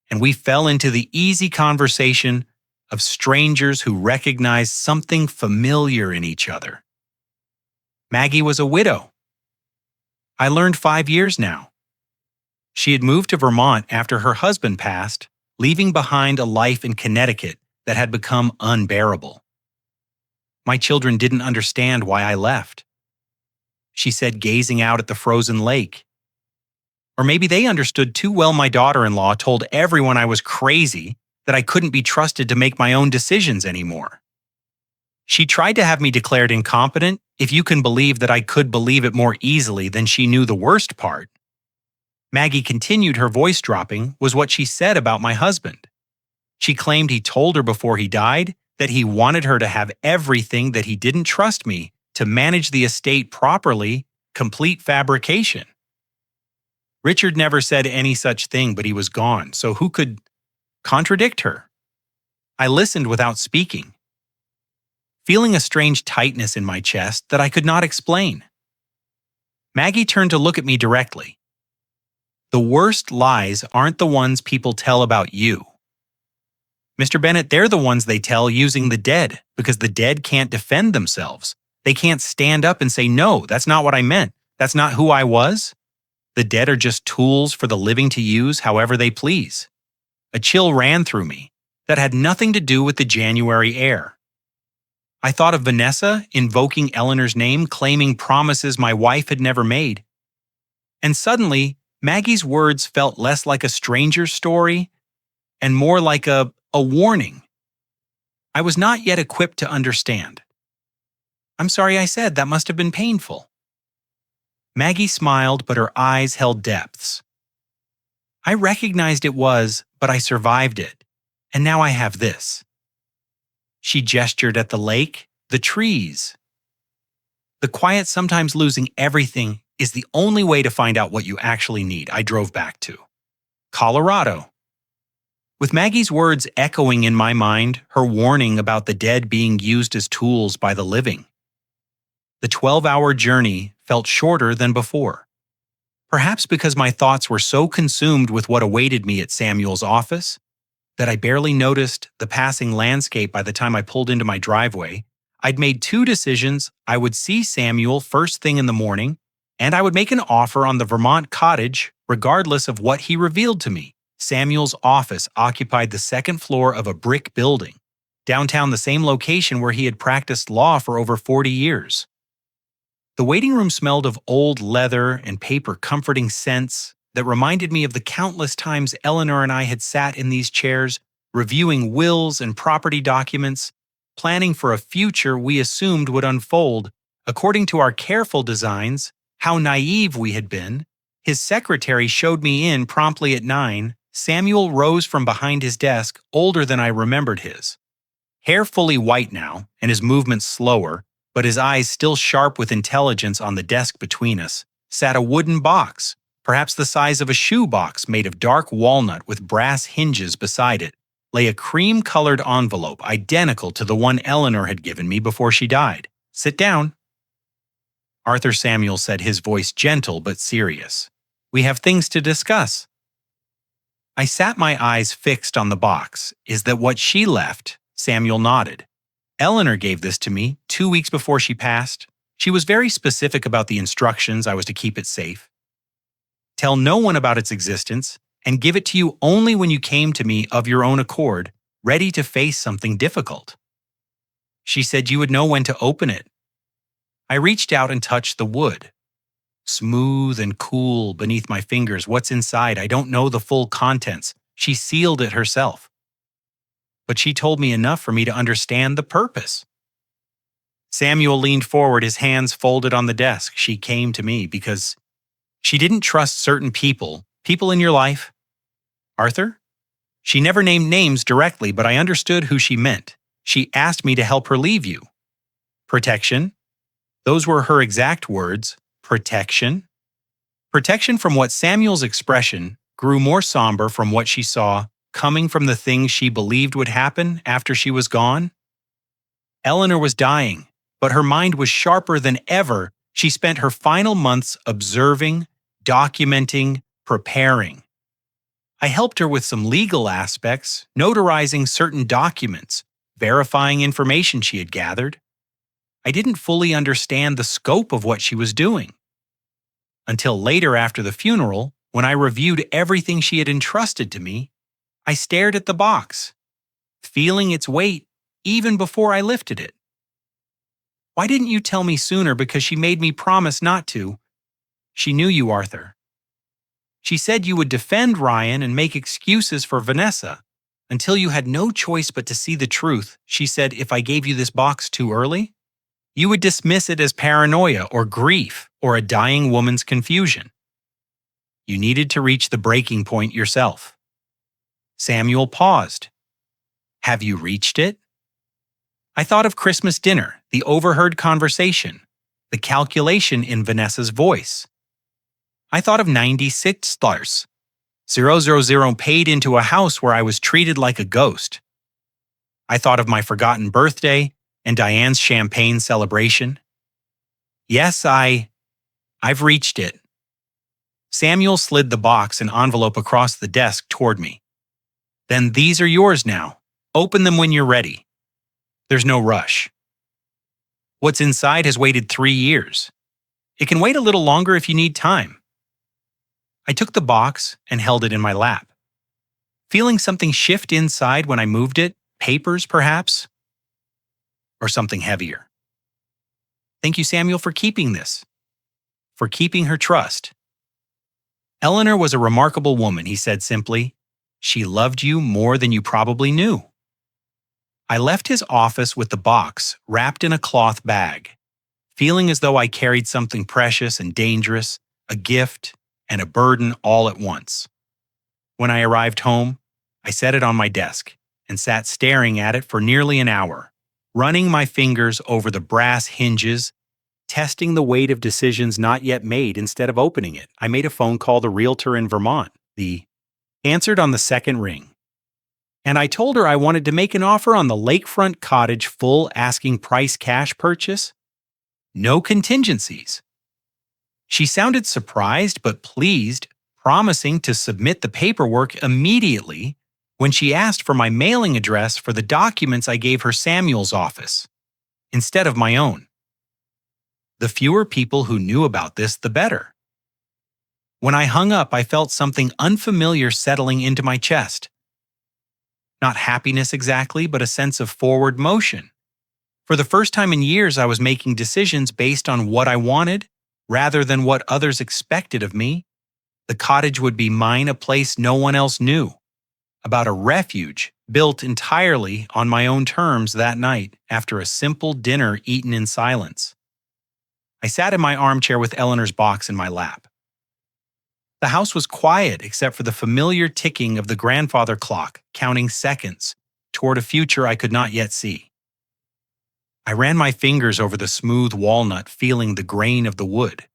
and we fell into the easy conversation of strangers who recognized something familiar in each other. Maggie was a widow. I learned 5 years now. She had moved to Vermont after her husband passed, leaving behind a life in Connecticut that had become unbearable. My children didn't understand why I left, she said, gazing out at the frozen lake. Or maybe they understood too well. My daughter-in-law told everyone I was crazy, that I couldn't be trusted to make my own decisions anymore. She tried to have me declared incompetent, if you can believe that I could believe it more easily than she knew the worst part. Maggie continued, her voice dropping, was what she said about my husband. She claimed he told her before he died that he wanted her to have everything, that he didn't trust me to manage the estate properly, complete fabrication. Richard never said any such thing, but he was gone, so who could contradict her? I listened without speaking, feeling a strange tightness in my chest that I could not explain. Maggie turned to look at me directly. The worst lies aren't the ones people tell about you. Mr. Bennett, they're the ones they tell using the dead, because the dead can't defend themselves. They can't stand up and say, no, that's not what I meant. That's not who I was. The dead are just tools for the living to use however they please. A chill ran through me that had nothing to do with the January air. I thought of Vanessa invoking Eleanor's name, claiming promises my wife had never made. And suddenly, Maggie's words felt less like a stranger's story and more like a warning. I was not yet equipped to understand. I'm sorry I said that must have been painful. Maggie smiled, but her eyes held depths. I recognized it was, but I survived it, and now I have this. She gestured at the lake, the trees. The quiet, sometimes losing everything, is the only way to find out what you actually need. I drove back to Colorado. With Maggie's words echoing in my mind, her warning about the dead being used as tools by the living. The 12-hour journey felt shorter than before. Perhaps because my thoughts were so consumed with what awaited me at Samuel's office that I barely noticed the passing landscape by the time I pulled into my driveway. I'd made two decisions. I would see Samuel first thing in the morning, and I would make an offer on the Vermont cottage regardless of what he revealed to me. Samuel's office occupied the second floor of a brick building, downtown, the same location where he had practiced law for over 40 years. The waiting room smelled of old leather and paper, comforting scents that reminded me of the countless times Eleanor and I had sat in these chairs, reviewing wills and property documents, planning for a future we assumed would unfold according to our careful designs. How naive we had been. His secretary showed me in promptly at 9. Samuel rose from behind his desk, older than I remembered his. Hair fully white now, and his movements slower, but his eyes still sharp with intelligence. On the desk between us sat a wooden box, perhaps the size of a shoe box, made of dark walnut with brass hinges. Beside it lay a cream-colored envelope identical to the one Eleanor had given me before she died. Sit down. Arthur Samuel said, his voice gentle but serious. We have things to discuss. I sat, my eyes fixed on the box. Is that what she left? Samuel nodded. Eleanor gave this to me 2 weeks before she passed. She was very specific about the instructions. I was to keep it safe. Tell no one about its existence, and give it to you only when you came to me of your own accord, ready to face something difficult. She said you would know when to open it. I reached out and touched the wood. Smooth and cool beneath my fingers. What's inside? I don't know the full contents. She sealed it herself. But she told me enough for me to understand the purpose. Samuel leaned forward, his hands folded on the desk. She came to me because she didn't trust certain people in your life. Arthur? She never named names directly, but I understood who she meant. She asked me to help her leave you. Protection. Those were her exact words. Protection. Protection from what Samuel's expression grew more somber from what she saw coming from the things she believed would happen after she was gone. Eleanor was dying, but her mind was sharper than ever. She spent her final months observing, documenting, preparing. I helped her with some legal aspects, notarizing certain documents, verifying information she had gathered. I didn't fully understand the scope of what she was doing. Until later after the funeral, when I reviewed everything she had entrusted to me, I stared at the box, feeling its weight even before I lifted it. Why didn't you tell me sooner? Because she made me promise not to. She knew you, Arthur. She said you would defend Ryan and make excuses for Vanessa until you had no choice but to see the truth. She said if I gave you this box too early, you would dismiss it as paranoia or grief or a dying woman's confusion. You needed to reach the breaking point yourself. Samuel paused. Have you reached it? I thought of Christmas dinner, the overheard conversation, the calculation in Vanessa's voice. I thought of $96,000 paid into a house where I was treated like a ghost. I thought of my forgotten birthday and Diane's champagne celebration. Yes, I I've reached it. Samuel slid the box and envelope across the desk toward me. Then these are yours now. Open them when you're ready. There's no rush. What's inside has waited 3 years. It can wait a little longer if you need time. I took the box and held it in my lap. Feeling something shift inside when I moved it, papers perhaps, or something heavier. Thank you, Samuel, for keeping this, for keeping her trust. Eleanor was a remarkable woman, he said simply. She loved you more than you probably knew. I left his office with the box wrapped in a cloth bag, feeling as though I carried something precious and dangerous, a gift and a burden all at once. When I arrived home, I set it on my desk and sat staring at it for nearly an hour, running my fingers over the brass hinges, testing the weight of decisions not yet made. Instead of opening it, I made a phone call to the realtor in Vermont. The answered on the second ring. And I told her I wanted to make an offer on the lakefront cottage full asking price cash purchase. No contingencies. She sounded surprised but pleased, promising to submit the paperwork immediately when she asked for my mailing address for the documents I gave her Samuel's office, instead of my own. The fewer people who knew about this, the better. When I hung up, I felt something unfamiliar settling into my chest. Not happiness exactly, but a sense of forward motion. For the first time in years, I was making decisions based on what I wanted, rather than what others expected of me. The cottage would be mine, a place no one else knew. About a refuge built entirely on my own terms that night after a simple dinner eaten in silence. I sat in my armchair with Eleanor's box in my lap. The house was quiet except for the familiar ticking of the grandfather clock, counting seconds toward a future I could not yet see. I ran my fingers over the smooth walnut, feeling the grain of the wood,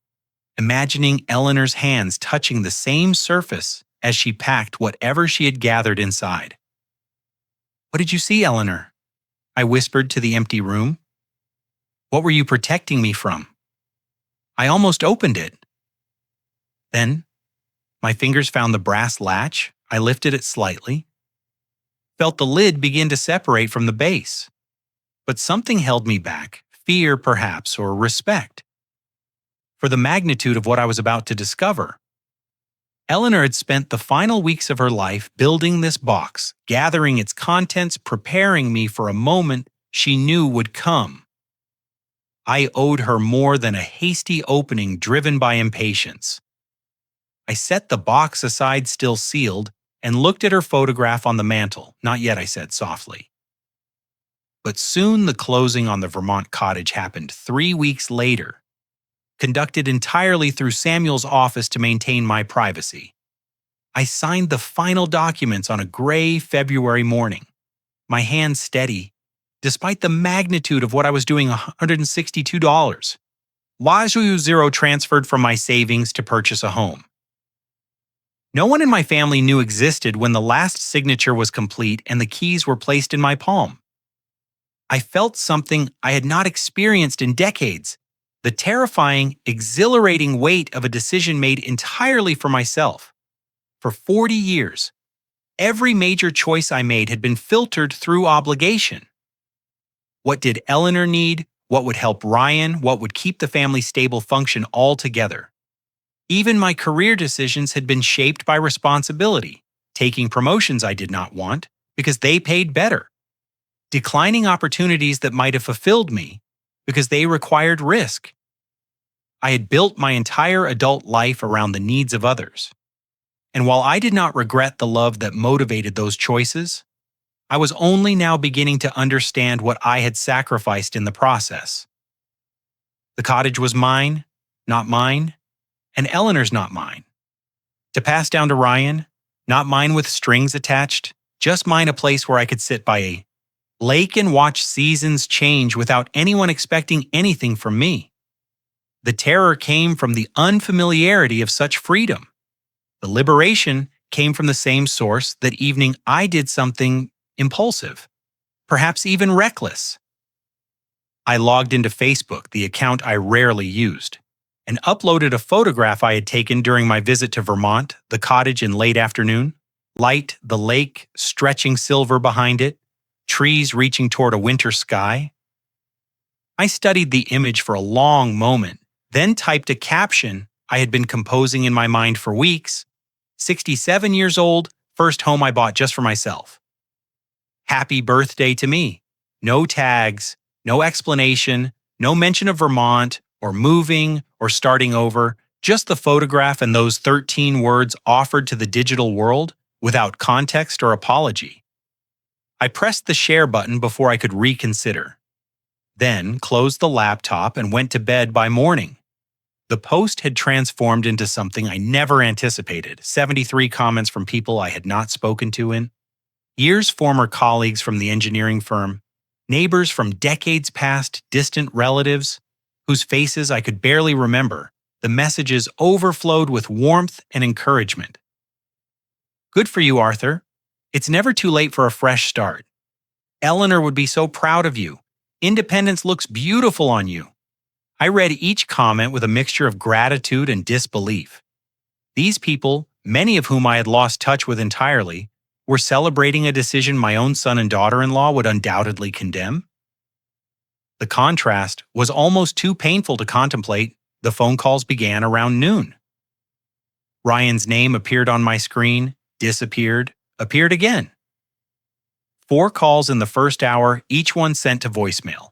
imagining Eleanor's hands touching the same surface as she packed whatever she had gathered inside. "What did you see, Eleanor?" I whispered to the empty room. "What were you protecting me from?" I almost opened it. Then, my fingers found the brass latch. I lifted it slightly, felt the lid begin to separate from the base. But something held me back, fear perhaps, or respect, for the magnitude of what I was about to discover. Eleanor had spent the final weeks of her life building this box, gathering its contents, preparing me for a moment she knew would come. I owed her more than a hasty opening driven by impatience. I set the box aside still sealed and looked at her photograph on the mantel. "Not yet," I said softly. But soon the closing on the Vermont cottage happened 3 weeks later, conducted entirely through Samuel's office to maintain my privacy. I signed the final documents on a gray February morning, my hand steady, despite the magnitude of what I was doing. $162. Zero transferred from my savings to purchase a home. No one in my family knew existed when the last signature was complete and the keys were placed in my palm. I felt something I had not experienced in decades, the terrifying, exhilarating weight of a decision made entirely for myself. For 40 years, every major choice I made had been filtered through obligation. What did Eleanor need? What would help Ryan? What would keep the family stable function all together? Even my career decisions had been shaped by responsibility, taking promotions I did not want because they paid better, declining opportunities that might have fulfilled me because they required risk. I had built my entire adult life around the needs of others. And while I did not regret the love that motivated those choices, I was only now beginning to understand what I had sacrificed in the process. The cottage was mine, not mine, and Eleanor's not mine. To pass down to Ryan, not mine with strings attached, just mine, a place where I could sit by a lake and watch seasons change without anyone expecting anything from me. The terror came from the unfamiliarity of such freedom. The liberation came from the same source. That evening I did something impulsive, perhaps even reckless. I logged into Facebook, the account I rarely used, and uploaded a photograph I had taken during my visit to Vermont, the cottage in late afternoon. Light, the lake stretching silver behind it, trees reaching toward a winter sky. I studied the image for a long moment, then typed a caption I had been composing in my mind for weeks. 67 years old, first home I bought just for myself. Happy birthday to me. No tags, no explanation, no mention of Vermont or moving or starting over, just the photograph and those 13 words offered to the digital world without context or apology. I pressed the share button before I could reconsider. Then closed the laptop and went to bed by morning. The post had transformed into something I never anticipated. 73 comments from people I had not spoken to in years, former colleagues from the engineering firm, neighbors from decades past, distant relatives, whose faces I could barely remember. The messages overflowed with warmth and encouragement. Good for you, Arthur. It's never too late for a fresh start. Eleanor would be so proud of you. Independence looks beautiful on you. I read each comment with a mixture of gratitude and disbelief. These people, many of whom I had lost touch with entirely, were celebrating a decision my own son and daughter-in-law would undoubtedly condemn. The contrast was almost too painful to contemplate. The phone calls began around noon. Ryan's name appeared on my screen, disappeared, appeared again. 4 calls in the first hour, each one sent to voicemail.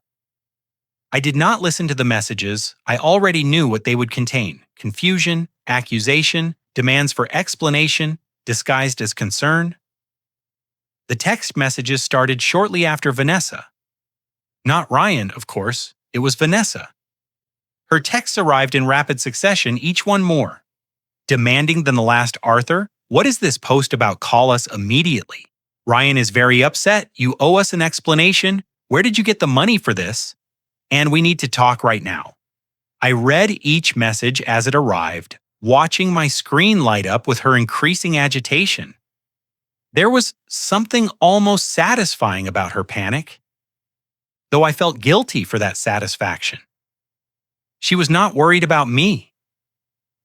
I did not listen to the messages. I already knew what they would contain: confusion, accusation, demands for explanation, disguised as concern. The text messages started shortly after Vanessa. Not Ryan, of course, it was Vanessa. Her texts arrived in rapid succession, each one more. Demanding than the last Arthur, what is this post about? Call us immediately. Ryan is very upset. You owe us an explanation. Where did you get the money for this? And we need to talk right now. I read each message as it arrived, watching my screen light up with her increasing agitation. There was something almost satisfying about her panic, though I felt guilty for that satisfaction. She was not worried about me.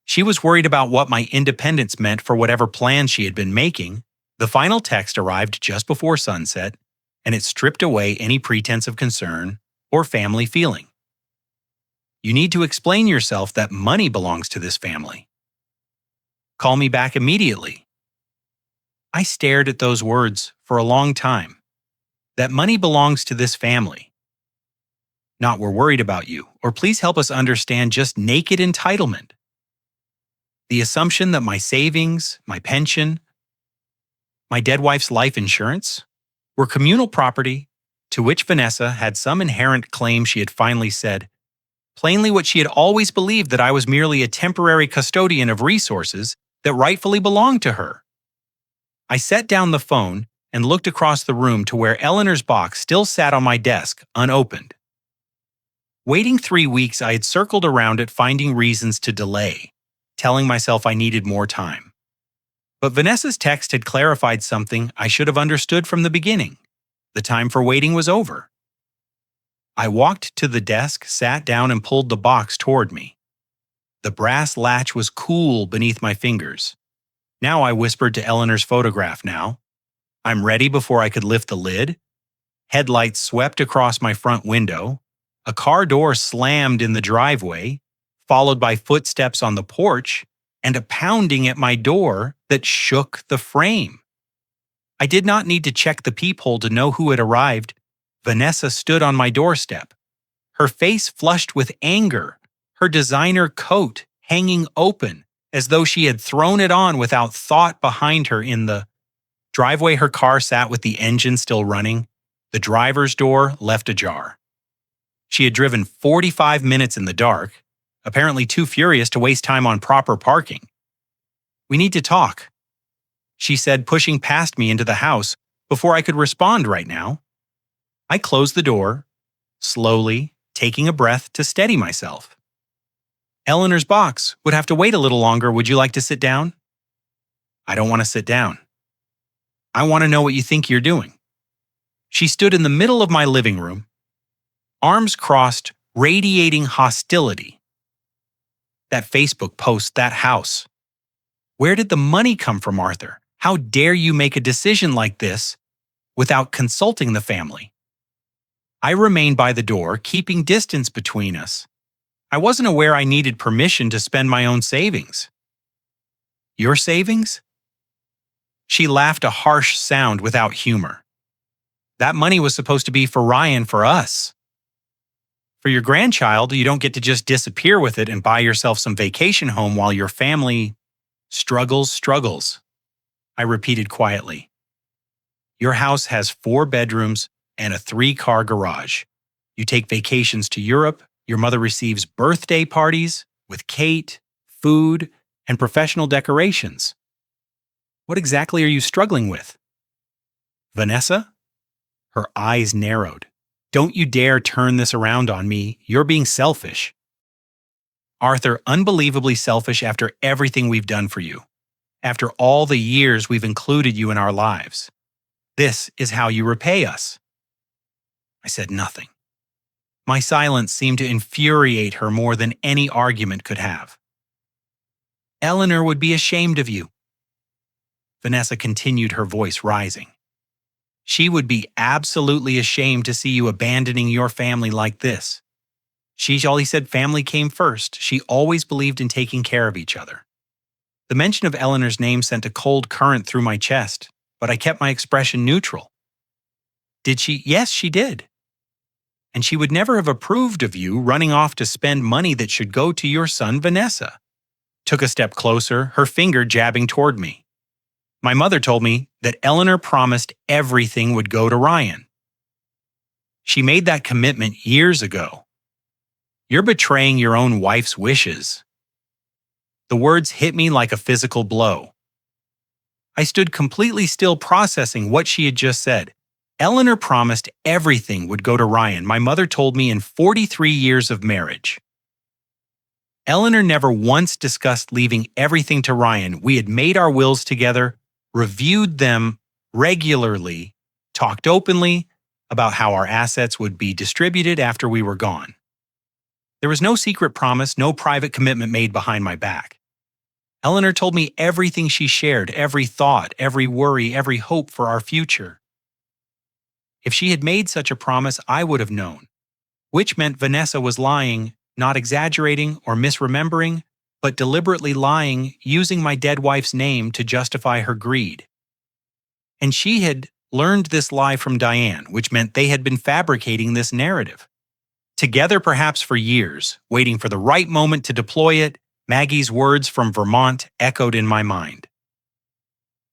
She was worried about what my independence meant for whatever plans she had been making. The final text arrived just before sunset, and it stripped away any pretense of concern or family feeling. You need to explain yourself that money belongs to this family. Call me back immediately. I stared at those words for a long time. That money belongs to this family. Not we're worried about you, or please help us understand, just naked entitlement. The assumption that my savings, my pension, my dead wife's life insurance were communal property to which Vanessa had some inherent claim. She had finally said, plainly what she had always believed, that I was merely a temporary custodian of resources that rightfully belonged to her. I set down the phone and looked across the room to where Eleanor's box still sat on my desk, unopened. Waiting 3 weeks, I had circled around it, finding reasons to delay, telling myself I needed more time. But Vanessa's text had clarified something I should have understood from the beginning. The time for waiting was over. I walked to the desk, sat down, and pulled the box toward me. The brass latch was cool beneath my fingers. Now I whispered to Eleanor's photograph now. I'm ready before I could lift the lid. Headlights swept across my front window. A car door slammed in the driveway, followed by footsteps on the porch and a pounding at my door that shook the frame. I did not need to check the peephole to know who had arrived. Vanessa stood on my doorstep, her face flushed with anger, her designer coat hanging open as though she had thrown it on without thought. Behind her in the driveway, her car sat with the engine still running, the driver's door left ajar. She had driven 45 minutes in the dark, apparently too furious to waste time on proper parking. We need to talk, she said, pushing past me into the house before I could respond right now. I closed the door, slowly, taking a breath to steady myself. Eleanor's box would have to wait a little longer. Would you like to sit down? I don't want to sit down. I want to know what you think you're doing. She stood in the middle of my living room, arms crossed, radiating hostility. that Facebook post, that house. Where did the money come from, Arthur? How dare you make a decision like this without consulting the family? I remained by the door, keeping distance between us. I wasn't aware I needed permission to spend my own savings. Your savings? She laughed, a harsh sound without humor. That money was supposed to be for Ryan, for us. For your grandchild, you don't get to just disappear with it and buy yourself some vacation home while your family struggles. I repeated quietly. Your house has 4 bedrooms and a 3-car garage. You take vacations to Europe. Your mother receives birthday parties with Kate, food, and professional decorations. What exactly are you struggling with? Vanessa? Her eyes narrowed. Don't you dare turn this around on me. You're being selfish. Arthur, unbelievably selfish after everything we've done for you. After all the years we've included you in our lives. This is how you repay us. I said nothing. My silence seemed to infuriate her more than any argument could have. Eleanor would be ashamed of you. Vanessa continued, her voice rising. She would be absolutely ashamed to see you abandoning your family like this. She always said family came first. She always believed in taking care of each other. The mention of Eleanor's name sent a cold current through my chest, but I kept my expression neutral. Did she? Yes, she did. And she would never have approved of you running off to spend money that should go to your son, Vanessa. Took a step closer, her finger jabbing toward me. My mother told me that Eleanor promised everything would go to Ryan. She made that commitment years ago. You're betraying your own wife's wishes. The words hit me like a physical blow. I stood completely still, processing what she had just said. Eleanor promised everything would go to Ryan, my mother told me, in 43 years of marriage. Eleanor never once discussed leaving everything to Ryan. We had made our wills together, reviewed them regularly, talked openly about how our assets would be distributed after we were gone. There was no secret promise, no private commitment made behind my back. Eleanor told me everything she shared, every thought, every worry, every hope for our future. If she had made such a promise, I would have known, which meant Vanessa was lying, not exaggerating or misremembering, but deliberately lying, using my dead wife's name to justify her greed. And she had learned this lie from Diane, which meant they had been fabricating this narrative. Together perhaps for years, waiting for the right moment to deploy it, Maggie's words from Vermont echoed in my mind.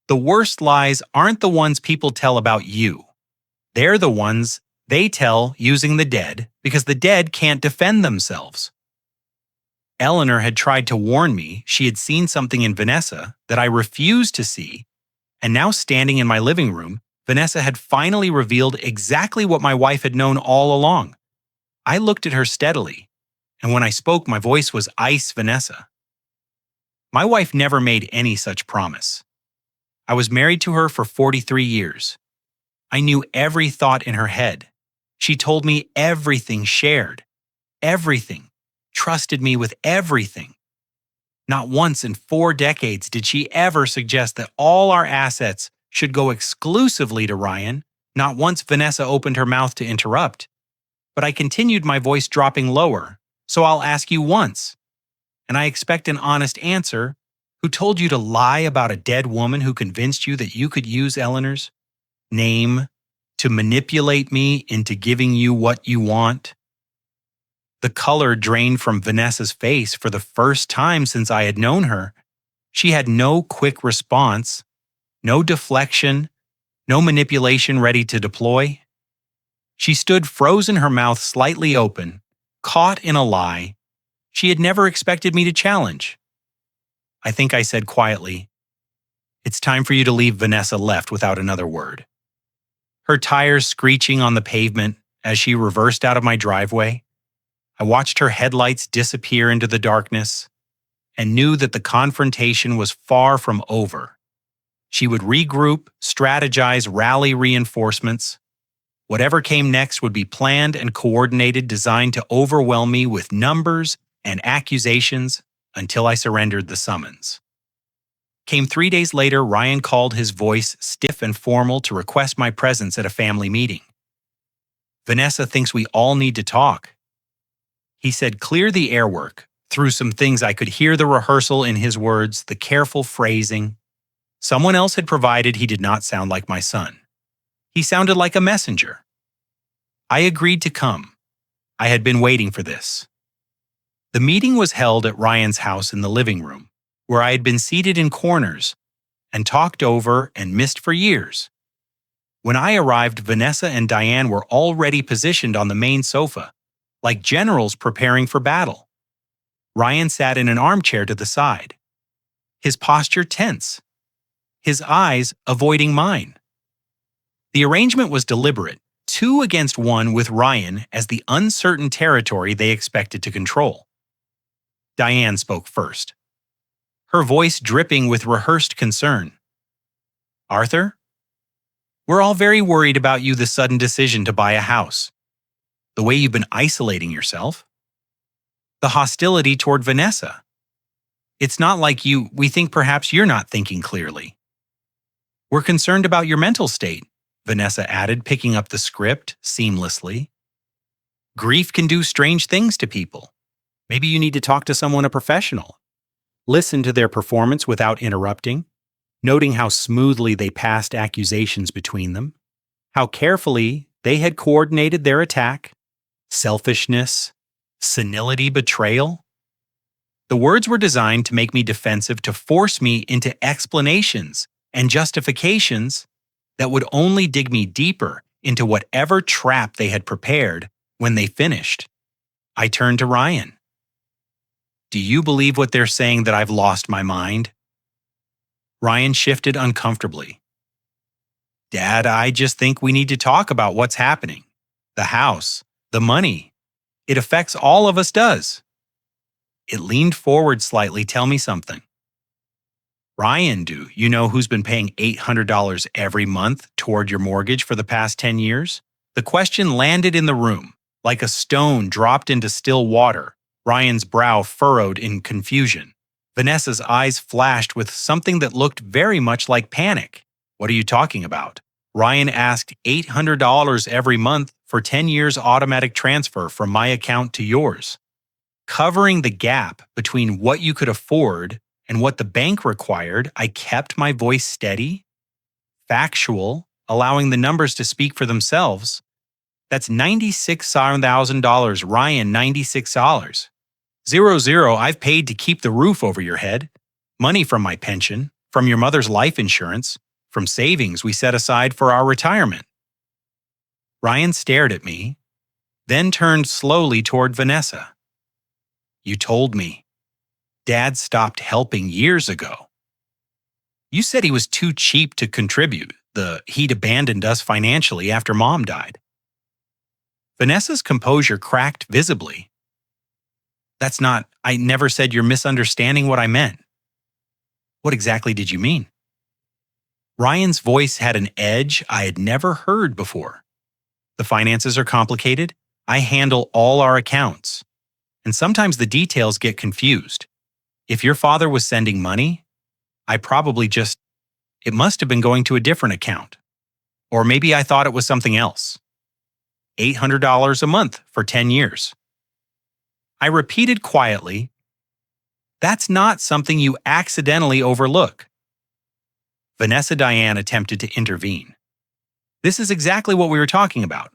The worst lies aren't the ones people tell about you. They're the ones they tell using the dead, because the dead can't defend themselves. Eleanor had tried to warn me she had seen something in Vanessa that I refused to see, and now standing in my living room, Vanessa had finally revealed exactly what my wife had known all along. I looked at her steadily, and when I spoke, my voice was ice. Vanessa. My wife never made any such promise. I was married to her for 43 years. I knew every thought in her head. She told me everything, shared everything, trusted me with everything. Not once in 4 decades did she ever suggest that all our assets should go exclusively to Ryan. Not once Vanessa opened her mouth to interrupt. But I continued, my voice dropping lower. So I'll ask you once, and I expect an honest answer. Who told you to lie about a dead woman who convinced you that you could use Eleanor's name to manipulate me into giving you what you want? The color drained from Vanessa's face for the first time since I had known her. She had no quick response, no deflection, no manipulation ready to deploy. She stood frozen, her mouth slightly open, caught in a lie she had never expected me to challenge. I think I said quietly, "It's time for you to leave." Vanessa left without another word. Her tires screeching on the pavement as she reversed out of my driveway. I watched her headlights disappear into the darkness and knew that the confrontation was far from over. She would regroup, strategize, rally reinforcements. Whatever came next would be planned and coordinated, designed to overwhelm me with numbers and accusations until I surrendered the summons. Came 3 days later, Ryan called, his voice stiff and formal, to request my presence at a family meeting. "Vanessa thinks we all need to talk," he said. Clear the airwork. Through some things I could hear the rehearsal in his words, the careful phrasing. Someone else had provided he did not sound like my son. He sounded like a messenger. I agreed to come. I had been waiting for this. The meeting was held at Ryan's house in the living room, where I had been seated in corners and talked over and missed for years. When I arrived, Vanessa and Diane were already positioned on the main sofa, like generals preparing for battle. Ryan sat in an armchair to the side, his posture tense, his eyes avoiding mine. The arrangement was deliberate, 2 against 1, with Ryan as the uncertain territory they expected to control. Diane spoke first, her voice dripping with rehearsed concern. "Arthur, we're all very worried about the sudden decision to buy a house, the way you've been isolating yourself, the hostility toward Vanessa. It's not like we think perhaps you're not thinking clearly. We're concerned about your mental state," Vanessa added, picking up the script seamlessly. "Grief can do strange things to people. Maybe you need to talk to a professional." Listen to their performance without interrupting, noting how smoothly they passed accusations between them, how carefully they had coordinated their attack, selfishness, senility, betrayal. The words were designed to make me defensive, to force me into explanations and justifications that would only dig me deeper into whatever trap they had prepared. When they finished, I turned to Ryan. "Do you believe what they're saying, that I've lost my mind?" Ryan shifted uncomfortably. "Dad, I just think we need to talk about what's happening. The house, the money. It affects all of us, does." It leaned forward slightly. "Tell me something. Ryan, do you know who's been paying $800 every month toward your mortgage for the past 10 years? The question landed in the room, like a stone dropped into still water. Ryan's brow furrowed in confusion. Vanessa's eyes flashed with something that looked very much like panic. "What are you talking about?" Ryan asked. $800 every month for 10 years automatic transfer from my account to yours, covering the gap between what you could afford and what the bank required. I kept my voice steady, factual, allowing the numbers to speak for themselves. "That's $96,000, Ryan, $96. 0. I've paid to keep the roof over your head, money from my pension, from your mother's life insurance, from savings we set aside for our retirement." Ryan stared at me, then turned slowly toward Vanessa. "You told me Dad stopped helping years ago. You said he was too cheap to contribute. He'd abandoned us financially after Mom died." Vanessa's composure cracked visibly. I never said. You're misunderstanding what I meant." "What exactly did you mean?" Ryan's voice had an edge I had never heard before. "The finances are complicated. I handle all our accounts, and sometimes the details get confused. If your father was sending money, it must have been going to a different account. Or maybe I thought it was something else. $800 a month for 10 years. I repeated quietly, "That's not something you accidentally overlook." Vanessa Diane attempted to intervene. "This is exactly what we were talking about.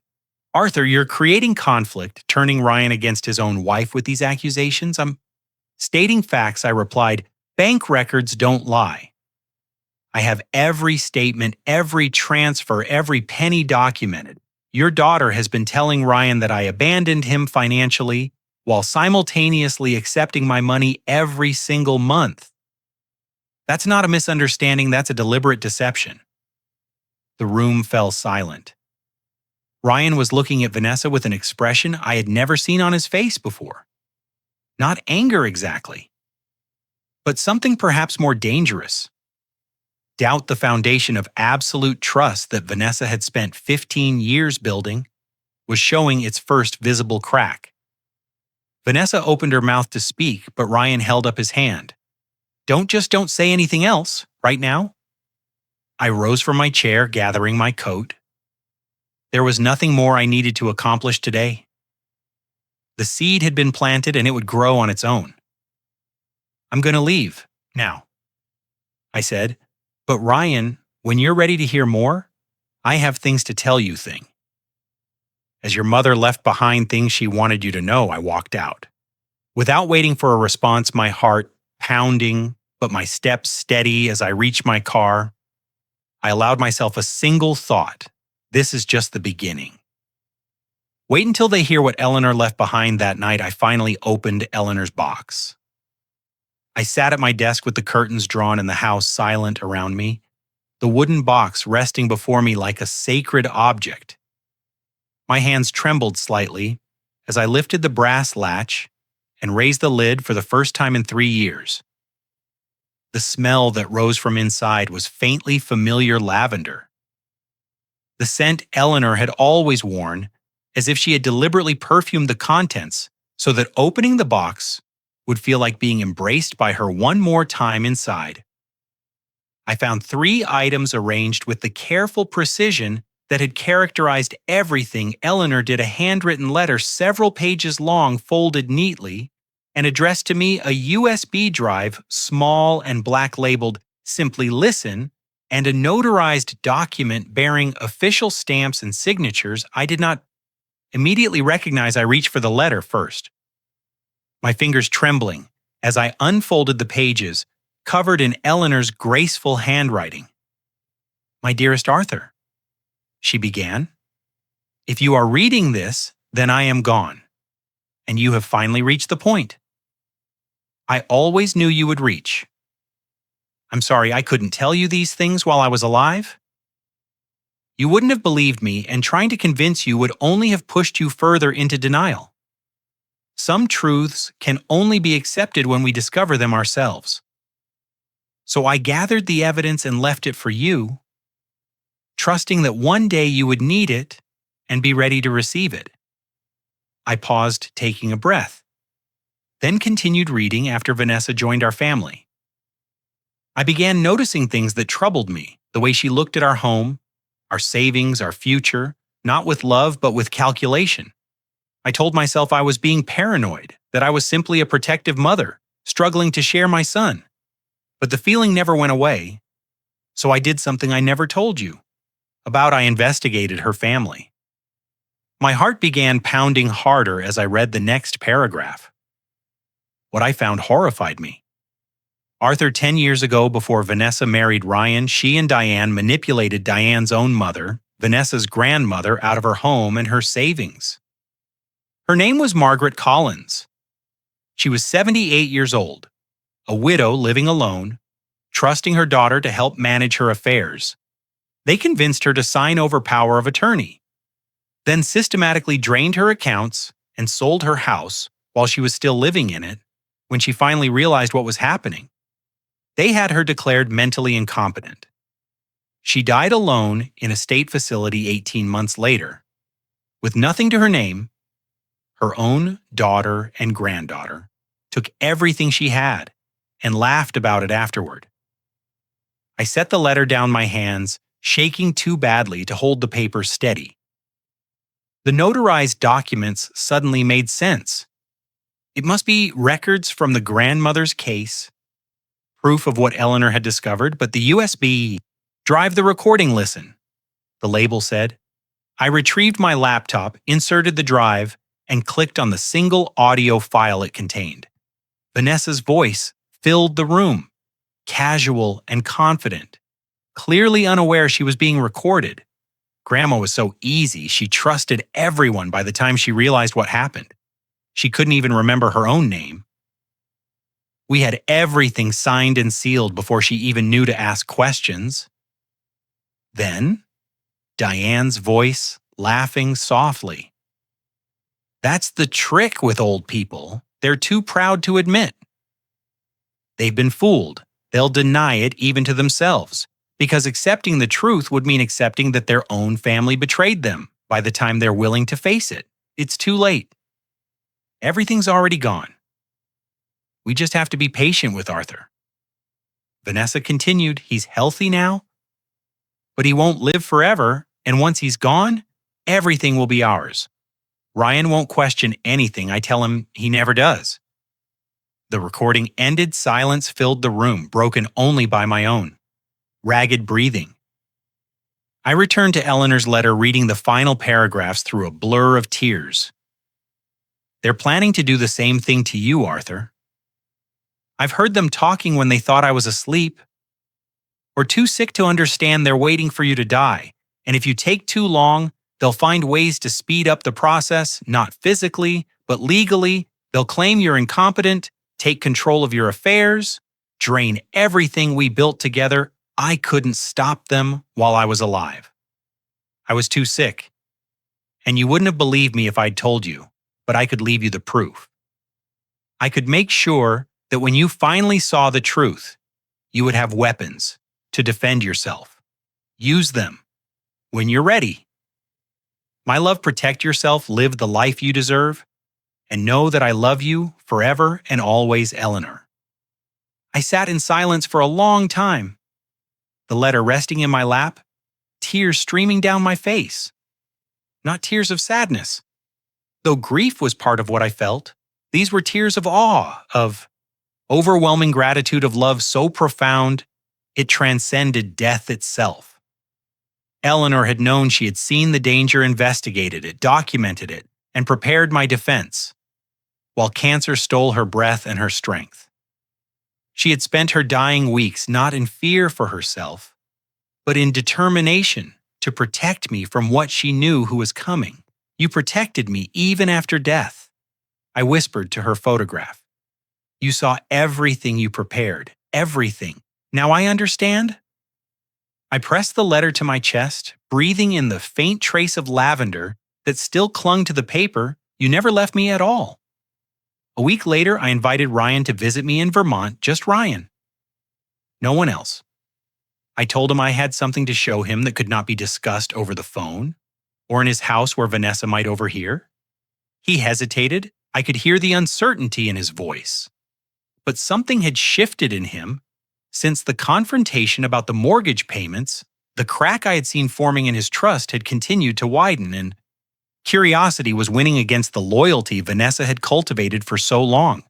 Arthur, you're creating conflict, turning Ryan against his own wife with these accusations." "I'm stating facts," I replied. "Bank records don't lie. I have every statement, every transfer, every penny documented. Your daughter has been telling Ryan that I abandoned him financially while simultaneously accepting my money every single month. That's not a misunderstanding, that's a deliberate deception." The room fell silent. Ryan was looking at Vanessa with an expression I had never seen on his face before. Not anger exactly, but something perhaps more dangerous. Doubt, the foundation of absolute trust that Vanessa had spent 15 years building, was showing its first visible crack. Vanessa opened her mouth to speak, but Ryan held up his hand. Don't say anything else, right now. I rose from my chair, gathering my coat. There was nothing more I needed to accomplish today. The seed had been planted and it would grow on its own. I'm going to leave, now, I said. But Ryan, when you're ready to hear more, I have things to tell you, thing. As your mother left behind things she wanted you to know, I walked out. Without waiting for a response, my heart pounding, but my steps steady as I reached my car, I allowed myself a single thought. This is just the beginning. Wait until they hear what Eleanor left behind that night. I finally opened Eleanor's box. I sat at my desk with the curtains drawn and the house silent around me, the wooden box resting before me like a sacred object. My hands trembled slightly as I lifted the brass latch and raised the lid for the first time in 3 years. The smell that rose from inside was faintly familiar lavender. The scent Eleanor had always worn, as if she had deliberately perfumed the contents so that opening the box would feel like being embraced by her one more time inside. I found 3 items arranged with the careful precision that had characterized everything. Eleanor did a handwritten letter several pages long, folded neatly, and addressed to me a USB drive, small and black labeled "Simply Listen," and a notarized document bearing official stamps and signatures. I did not immediately recognize. I reached for the letter first, my fingers trembling as I unfolded the pages, covered in Eleanor's graceful handwriting. "My dearest Arthur," she began, "if you are reading this, then I am gone, and you have finally reached the point I always knew you would reach. I'm sorry I couldn't tell you these things while I was alive. You wouldn't have believed me, and trying to convince you would only have pushed you further into denial. Some truths can only be accepted when we discover them ourselves. So I gathered the evidence and left it for you, trusting that one day you would need it and be ready to receive it." I paused, taking a breath, then continued reading after Vanessa joined our family. I began noticing things that troubled me, the way she looked at our home, our savings, our future, not with love but with calculation. I told myself I was being paranoid, that I was simply a protective mother, struggling to share my son. But the feeling never went away, so I did something I never told you about. I investigated her family. My heart began pounding harder as I read the next paragraph. What I found horrified me. Arthur, 10 years ago, before Vanessa married Ryan, she and Diane manipulated Diane's own mother, Vanessa's grandmother, out of her home and her savings. Her name was Margaret Collins. She was 78 years old, a widow living alone, trusting her daughter to help manage her affairs. They convinced her to sign over power of attorney, then systematically drained her accounts and sold her house while she was still living in it. When she finally realized what was happening, they had her declared mentally incompetent. She died alone in a state facility 18 months later. With nothing to her name, her own daughter and granddaughter took everything she had and laughed about it afterward. I set the letter down, my hands shaking too badly to hold the paper steady. The notarized documents suddenly made sense. It must be records from the grandmother's case, proof of what Eleanor had discovered, but the USB drive, the recording, listen, the label said. I retrieved my laptop, inserted the drive, and clicked on the single audio file it contained. Vanessa's voice filled the room, casual and confident, clearly unaware she was being recorded. Grandma was so easy, she trusted everyone by the time she realized what happened. She couldn't even remember her own name. We had everything signed and sealed before she even knew to ask questions. Then, Diane's voice, laughing softly. That's the trick with old people. They're too proud to admit. They've been fooled. They'll deny it even to themselves, because accepting the truth would mean accepting that their own family betrayed them. By the time they're willing to face it, it's too late. Everything's already gone. We just have to be patient with Arthur. Vanessa continued, he's healthy now, but he won't live forever, and once he's gone, everything will be ours. Ryan won't question anything I tell him he never does. The recording ended, silence filled the room, broken only by my own ragged breathing. I returned to Eleanor's letter, reading the final paragraphs through a blur of tears. They're planning to do the same thing to you, Arthur. I've heard them talking when they thought I was asleep. Or too sick to understand they're waiting for you to die, and if you take too long, they'll find ways to speed up the process, not physically, but legally. They'll claim you're incompetent, take control of your affairs, drain everything we built together. I couldn't stop them while I was alive. I was too sick. And you wouldn't have believed me if I'd told you, but I could leave you the proof. I could make sure that when you finally saw the truth, you would have weapons to defend yourself. Use them when you're ready. My love, protect yourself, live the life you deserve, and know that I love you forever and always, Eleanor. I sat in silence for a long time, the letter resting in my lap, tears streaming down my face. Not tears of sadness. Though grief was part of what I felt, these were tears of awe, of overwhelming gratitude, of love so profound it transcended death itself. Eleanor had known, she had seen the danger, investigated it, documented it, and prepared my defense, while cancer stole her breath and her strength. She had spent her dying weeks not in fear for herself, but in determination to protect me from what she knew who was coming. You protected me even after death. I whispered to her photograph. You saw everything you prepared, everything. Now I understand? I pressed the letter to my chest, breathing in the faint trace of lavender that still clung to the paper. You never left me at all. A week later, I invited Ryan to visit me in Vermont, just Ryan. No one else. I told him I had something to show him that could not be discussed over the phone or in his house where Vanessa might overhear. He hesitated. I could hear the uncertainty in his voice. But something had shifted in him since the confrontation about the mortgage payments. The crack I had seen forming in his trust had continued to widen, and curiosity was winning against the loyalty Vanessa had cultivated for so long.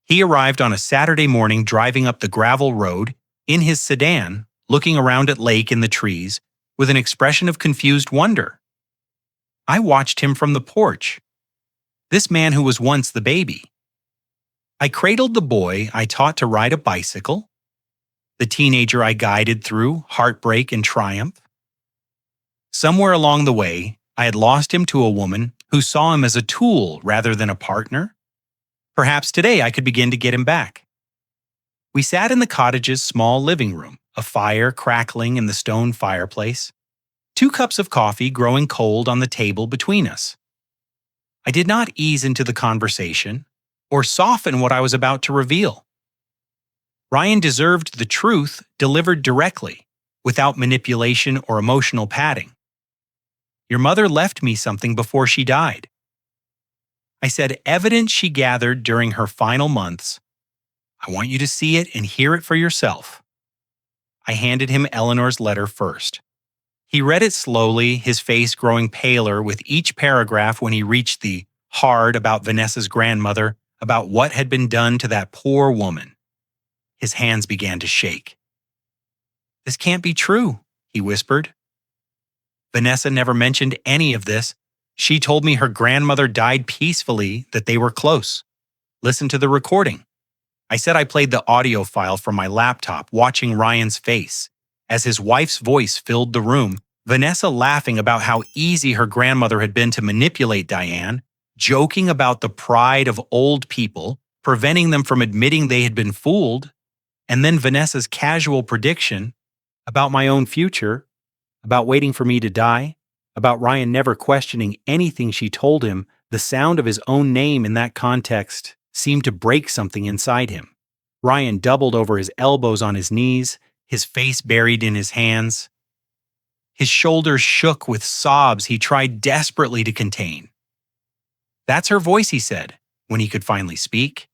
He arrived on a Saturday morning, driving up the gravel road in his sedan, looking around at lake and the trees with an expression of confused wonder. I watched him from the porch. This man who was once the baby. I cradled the boy I taught to ride a bicycle, the teenager I guided through heartbreak and triumph. Somewhere along the way, I had lost him to a woman who saw him as a tool rather than a partner. Perhaps today I could begin to get him back. We sat in the cottage's small living room, a fire crackling in the stone fireplace, 2 cups of coffee growing cold on the table between us. I did not ease into the conversation or soften what I was about to reveal. Ryan deserved the truth delivered directly, without manipulation or emotional padding. Your mother left me something before she died. I said, evidence she gathered during her final months. I want you to see it and hear it for yourself. I handed him Eleanor's letter first. He read it slowly, his face growing paler with each paragraph when he reached the hard about Vanessa's grandmother, about what had been done to that poor woman. His hands began to shake. This can't be true, he whispered. Vanessa never mentioned any of this. She told me her grandmother died peacefully, that they were close. Listen to the recording. I said I played the audio file from my laptop, watching Ryan's face. As his wife's voice filled the room, Vanessa laughing about how easy her grandmother had been to manipulate Diane, joking about the pride of old people, preventing them from admitting they had been fooled, and then Vanessa's casual prediction about my own future, about waiting for me to die, about Ryan never questioning anything she told him. The sound of his own name in that context seemed to break something inside him. Ryan doubled over his elbows on his knees, his face buried in his hands. His shoulders shook with sobs he tried desperately to contain. That's her voice, he said, when he could finally speak.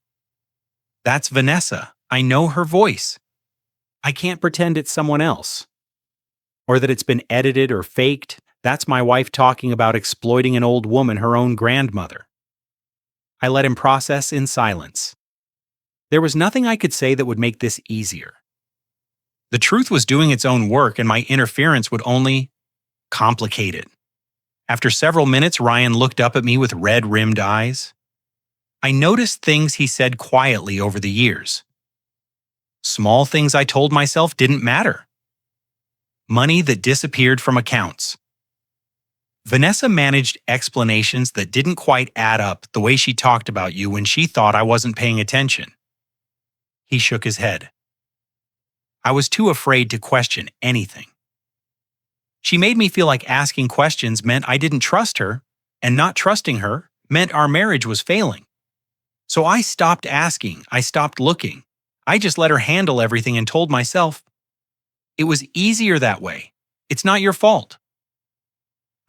That's Vanessa. I know her voice. I can't pretend it's someone else. Or that it's been edited or faked. That's my wife talking about exploiting an old woman, her own grandmother. I let him process in silence. There was nothing I could say that would make this easier. The truth was doing its own work, and my interference would only complicate it. After several minutes, Ryan looked up at me with red-rimmed eyes. I noticed things he said quietly over the years. Small things I told myself didn't matter. Money that disappeared from accounts. Vanessa managed explanations that didn't quite add up the way she talked about you when she thought I wasn't paying attention. He shook his head. I was too afraid to question anything. She made me feel like asking questions meant I didn't trust her, and not trusting her meant our marriage was failing. So I stopped asking, I stopped looking. I just let her handle everything and told myself, it was easier that way. It's not your fault.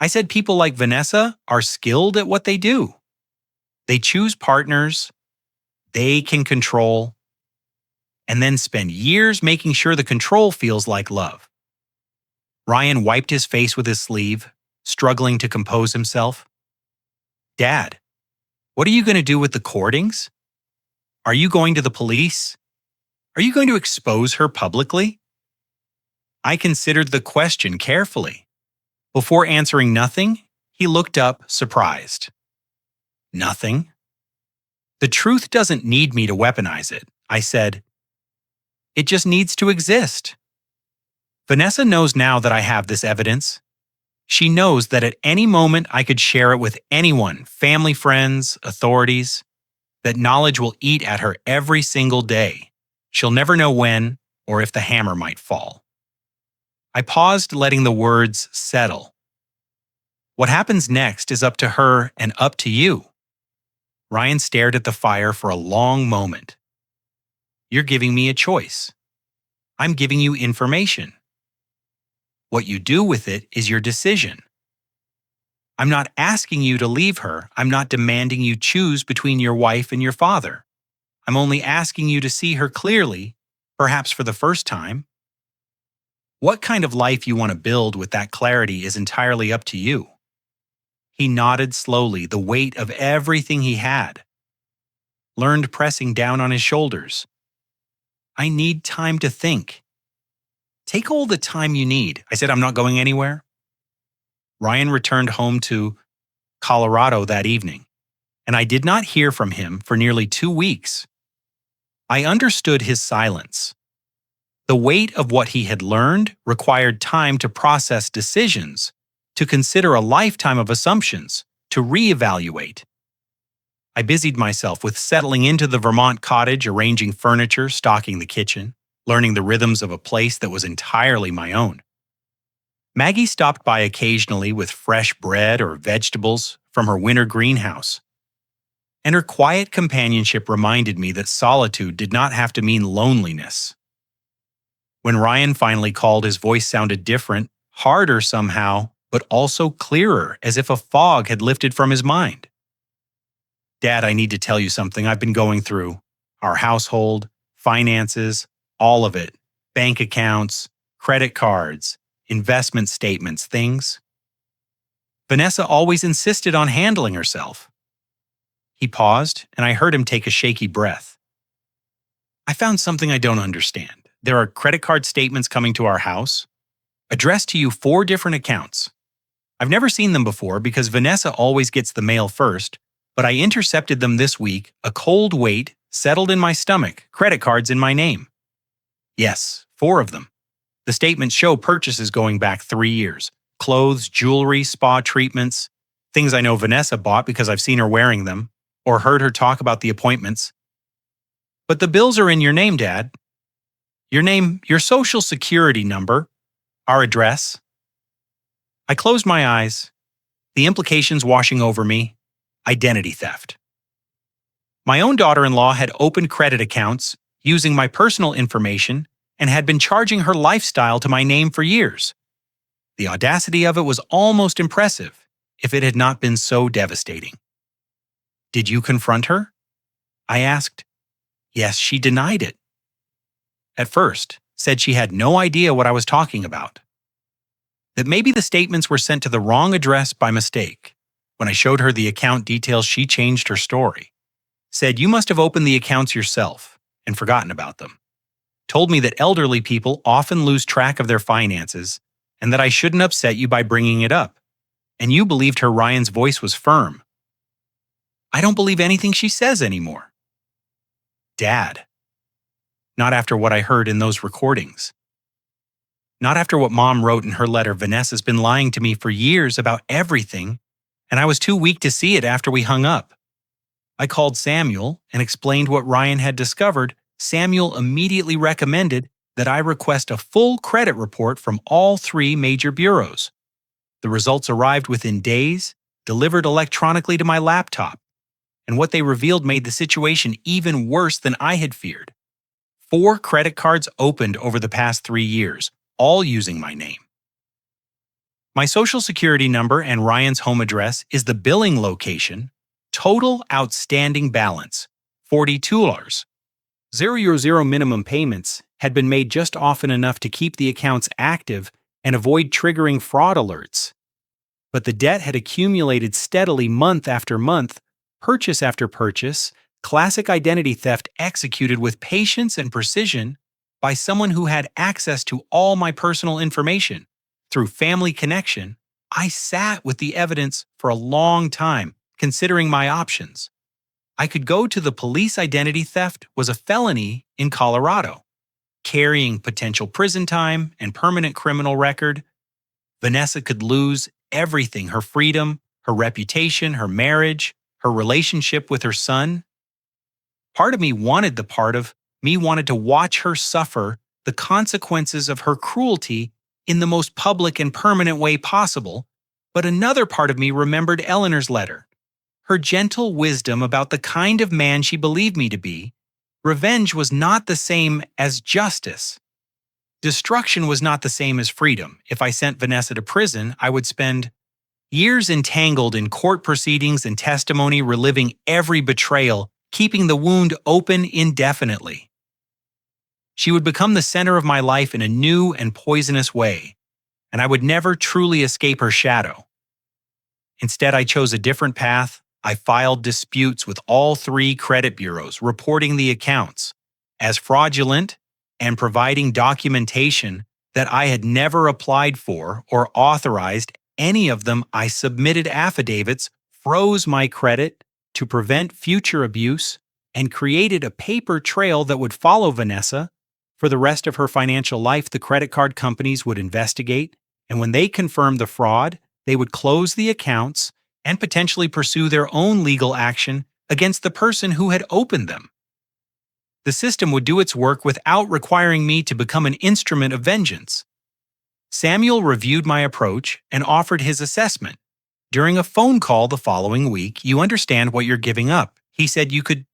I said people like Vanessa are skilled at what they do. They choose partners they can control, and then spend years making sure the control feels like love. Ryan wiped his face with his sleeve, struggling to compose himself. Dad, what are you going to do with the courtings? Are you going to the police? Are you going to expose her publicly? I considered the question carefully. Before answering nothing, he looked up, surprised. Nothing? The truth doesn't need me to weaponize it, I said. It just needs to exist. Vanessa knows now that I have this evidence. She knows that at any moment I could share it with anyone, family, friends, authorities. That knowledge will eat at her every single day. She'll never know when or if the hammer might fall. I paused, letting the words settle. What happens next is up to her and up to you. Ryan stared at the fire for a long moment. You're giving me a choice. I'm giving you information. What you do with it is your decision. I'm not asking you to leave her. I'm not demanding you choose between your wife and your father. I'm only asking you to see her clearly, perhaps for the first time. What kind of life you want to build with that clarity is entirely up to you. He nodded slowly, the weight of everything he had. Learned pressing down on his shoulders. I need time to think. Take all the time you need. I said I'm not going anywhere. Ryan returned home to Colorado that evening, and I did not hear from him for nearly 2 weeks. I understood his silence. The weight of what he had learned required time to process decisions, to consider a lifetime of assumptions, to reevaluate. I busied myself with settling into the Vermont cottage, arranging furniture, stocking the kitchen, learning the rhythms of a place that was entirely my own. Maggie stopped by occasionally with fresh bread or vegetables from her winter greenhouse. And her quiet companionship reminded me that solitude did not have to mean loneliness. When Ryan finally called, his voice sounded different, harder somehow, but also clearer, as if a fog had lifted from his mind. Dad, I need to tell you something I've been going through. Our household, finances, all of it. Bank accounts, credit cards, investment statements, things. Vanessa always insisted on handling herself. He paused, and I heard him take a shaky breath. I found something I don't understand. There are credit card statements coming to our house, addressed to you 4 different accounts. I've never seen them before because Vanessa always gets the mail first, but I intercepted them this week, a cold weight, settled in my stomach, credit cards in my name. Yes, 4 of them. The statements show purchases going back 3 years. Clothes, jewelry, spa treatments, things I know Vanessa bought because I've seen her wearing them, or heard her talk about the appointments. But the bills are in your name, Dad. Your name, your social security number, our address. I closed my eyes, the implications washing over me, identity theft. My own daughter-in-law had opened credit accounts using my personal information and had been charging her lifestyle to my name for years. The audacity of it was almost impressive, if it had not been so devastating. Did you confront her? I asked. Yes, she denied it. At first, said she had no idea what I was talking about. That maybe the statements were sent to the wrong address by mistake. When I showed her the account details, she changed her story. Said you must have opened the accounts yourself and forgotten about them. Told me that elderly people often lose track of their finances and that I shouldn't upset you by bringing it up. And you believed her. Ryan's voice was firm. I don't believe anything she says anymore. Dad. Not after what I heard in those recordings. Not after what Mom wrote in her letter. Vanessa's been lying to me for years about everything, and I was too weak to see it after we hung up. I called Samuel and explained what Ryan had discovered. Samuel immediately recommended that I request a full credit report from all 3 major bureaus. The results arrived within days, delivered electronically to my laptop, and what they revealed made the situation even worse than I had feared. 4 credit cards opened over the past 3 years, all using my name. My social security number and Ryan's home address is the billing location. Total outstanding balance, $42. 0 minimum payments had been made just often enough to keep the accounts active and avoid triggering fraud alerts. But the debt had accumulated steadily month after month, purchase after purchase, classic identity theft executed with patience and precision by someone who had access to all my personal information. Through family connection, I sat with the evidence for a long time, considering my options. I could go to the police. Identity theft was a felony in Colorado, carrying potential prison time and permanent criminal record. Vanessa could lose everything: her freedom, her reputation, her marriage, her relationship with her son. Part of me wanted to watch her suffer the consequences of her cruelty in the most public and permanent way possible, but another part of me remembered Eleanor's letter, her gentle wisdom about the kind of man she believed me to be. Revenge was not the same as justice. Destruction was not the same as freedom. If I sent Vanessa to prison, I would spend years entangled in court proceedings and testimony, reliving every betrayal, keeping the wound open indefinitely. She would become the center of my life in a new and poisonous way, and I would never truly escape her shadow. Instead, I chose a different path. I filed disputes with all 3 credit bureaus, reporting the accounts as fraudulent and providing documentation that I had never applied for or authorized any of them. I submitted affidavits, froze my credit to prevent future abuse, and created a paper trail that would follow Vanessa for the rest of her financial life. The credit card companies would investigate, and when they confirmed the fraud, they would close the accounts and potentially pursue their own legal action against the person who had opened them. The system would do its work without requiring me to become an instrument of vengeance. Samuel reviewed my approach and offered his assessment. During a phone call the following week, you understand what you're giving up. He said you could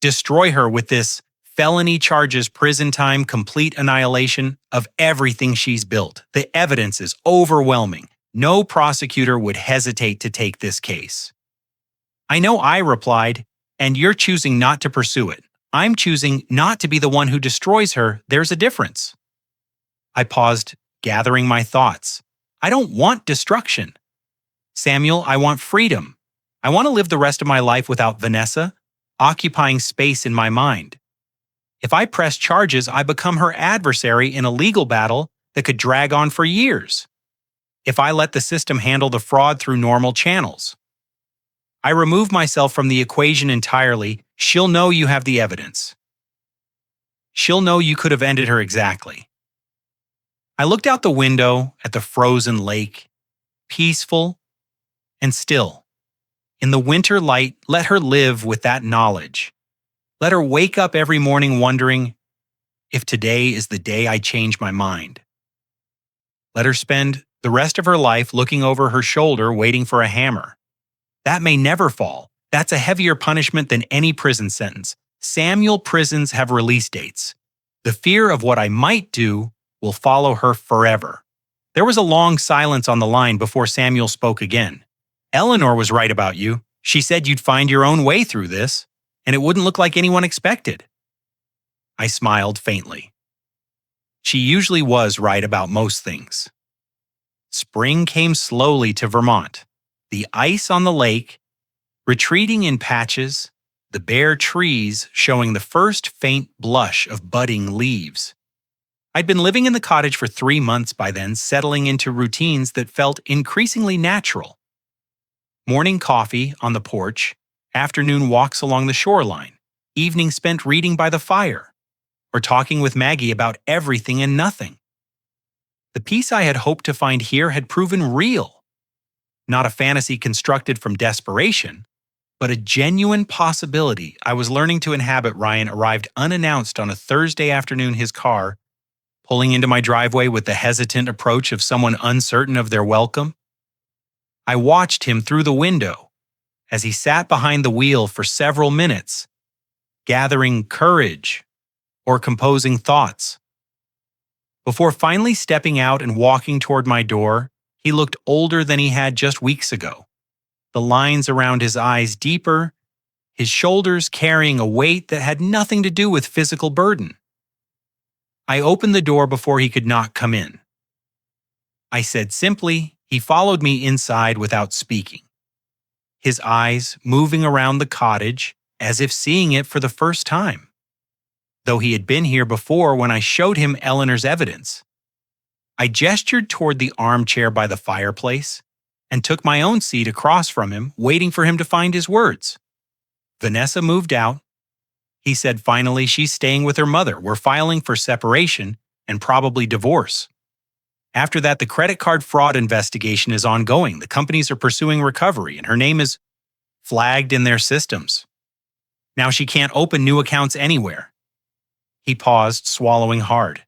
destroy her with this felony charges, prison time, complete annihilation of everything she's built. The evidence is overwhelming. No prosecutor would hesitate to take this case. I know, I replied, and you're choosing not to pursue it. I'm choosing not to be the one who destroys her. There's a difference. I paused, gathering my thoughts. I don't want destruction. Samuel, I want freedom. I want to live the rest of my life without Vanessa occupying space in my mind. If I press charges, I become her adversary in a legal battle that could drag on for years. If I let the system handle the fraud through normal channels, I remove myself from the equation entirely. She'll know you have the evidence. She'll know you could have ended her exactly. I looked out the window at the frozen lake, peaceful and still. In the winter light, let her live with that knowledge. Let her wake up every morning wondering if today is the day I change my mind. Let her spend the rest of her life looking over her shoulder waiting for a hammer. That may never fall. That's a heavier punishment than any prison sentence. Samuel, prisons have release dates. The fear of what I might do will follow her forever. There was a long silence on the line before Samuel spoke again. Eleanor was right about you. She said you'd find your own way through this, and it wouldn't look like anyone expected. I smiled faintly. She usually was right about most things. Spring came slowly to Vermont. The ice on the lake, retreating in patches, the bare trees showing the first faint blush of budding leaves. I'd been living in the cottage for 3 months by then, settling into routines that felt increasingly natural. Morning coffee on the porch, afternoon walks along the shoreline, evening spent reading by the fire, or talking with Maggie about everything and nothing. The peace I had hoped to find here had proven real. Not a fantasy constructed from desperation, but a genuine possibility I was learning to inhabit. Ryan arrived unannounced on a Thursday afternoon, his car, pulling into my driveway with the hesitant approach of someone uncertain of their welcome. I watched him through the window as he sat behind the wheel for several minutes, gathering courage or composing thoughts. Before finally stepping out and walking toward my door, he looked older than he had just weeks ago. The lines around his eyes deeper, his shoulders carrying a weight that had nothing to do with physical burden. I opened the door before he could not come in. I said simply, he followed me inside without speaking. His eyes moving around the cottage as if seeing it for the first time, though he had been here before when I showed him Eleanor's evidence. I gestured toward the armchair by the fireplace and took my own seat across from him, waiting for him to find his words. Vanessa moved out. He said finally she's staying with her mother. We're filing for separation and probably divorce. After that, the credit card fraud investigation is ongoing. The companies are pursuing recovery, and her name is flagged in their systems. Now she can't open new accounts anywhere. He paused, swallowing hard.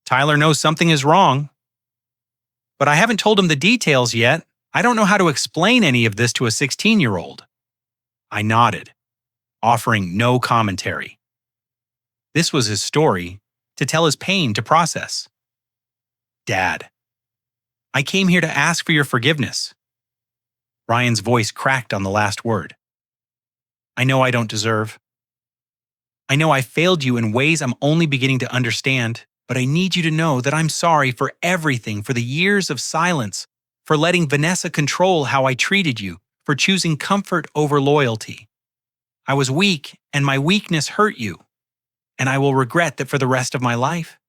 Tyler knows something is wrong, but I haven't told him the details yet. I don't know how to explain any of this to a 16-year-old. I nodded, offering no commentary. This was his story, to tell his pain, to process. Dad, I came here to ask for your forgiveness. Ryan's voice cracked on the last word. I know I don't deserve. I know I failed you in ways I'm only beginning to understand, but I need you to know that I'm sorry for everything, for the years of silence, for letting Vanessa control how I treated you, for choosing comfort over loyalty. I was weak, and my weakness hurt you, and I will regret that for the rest of my life.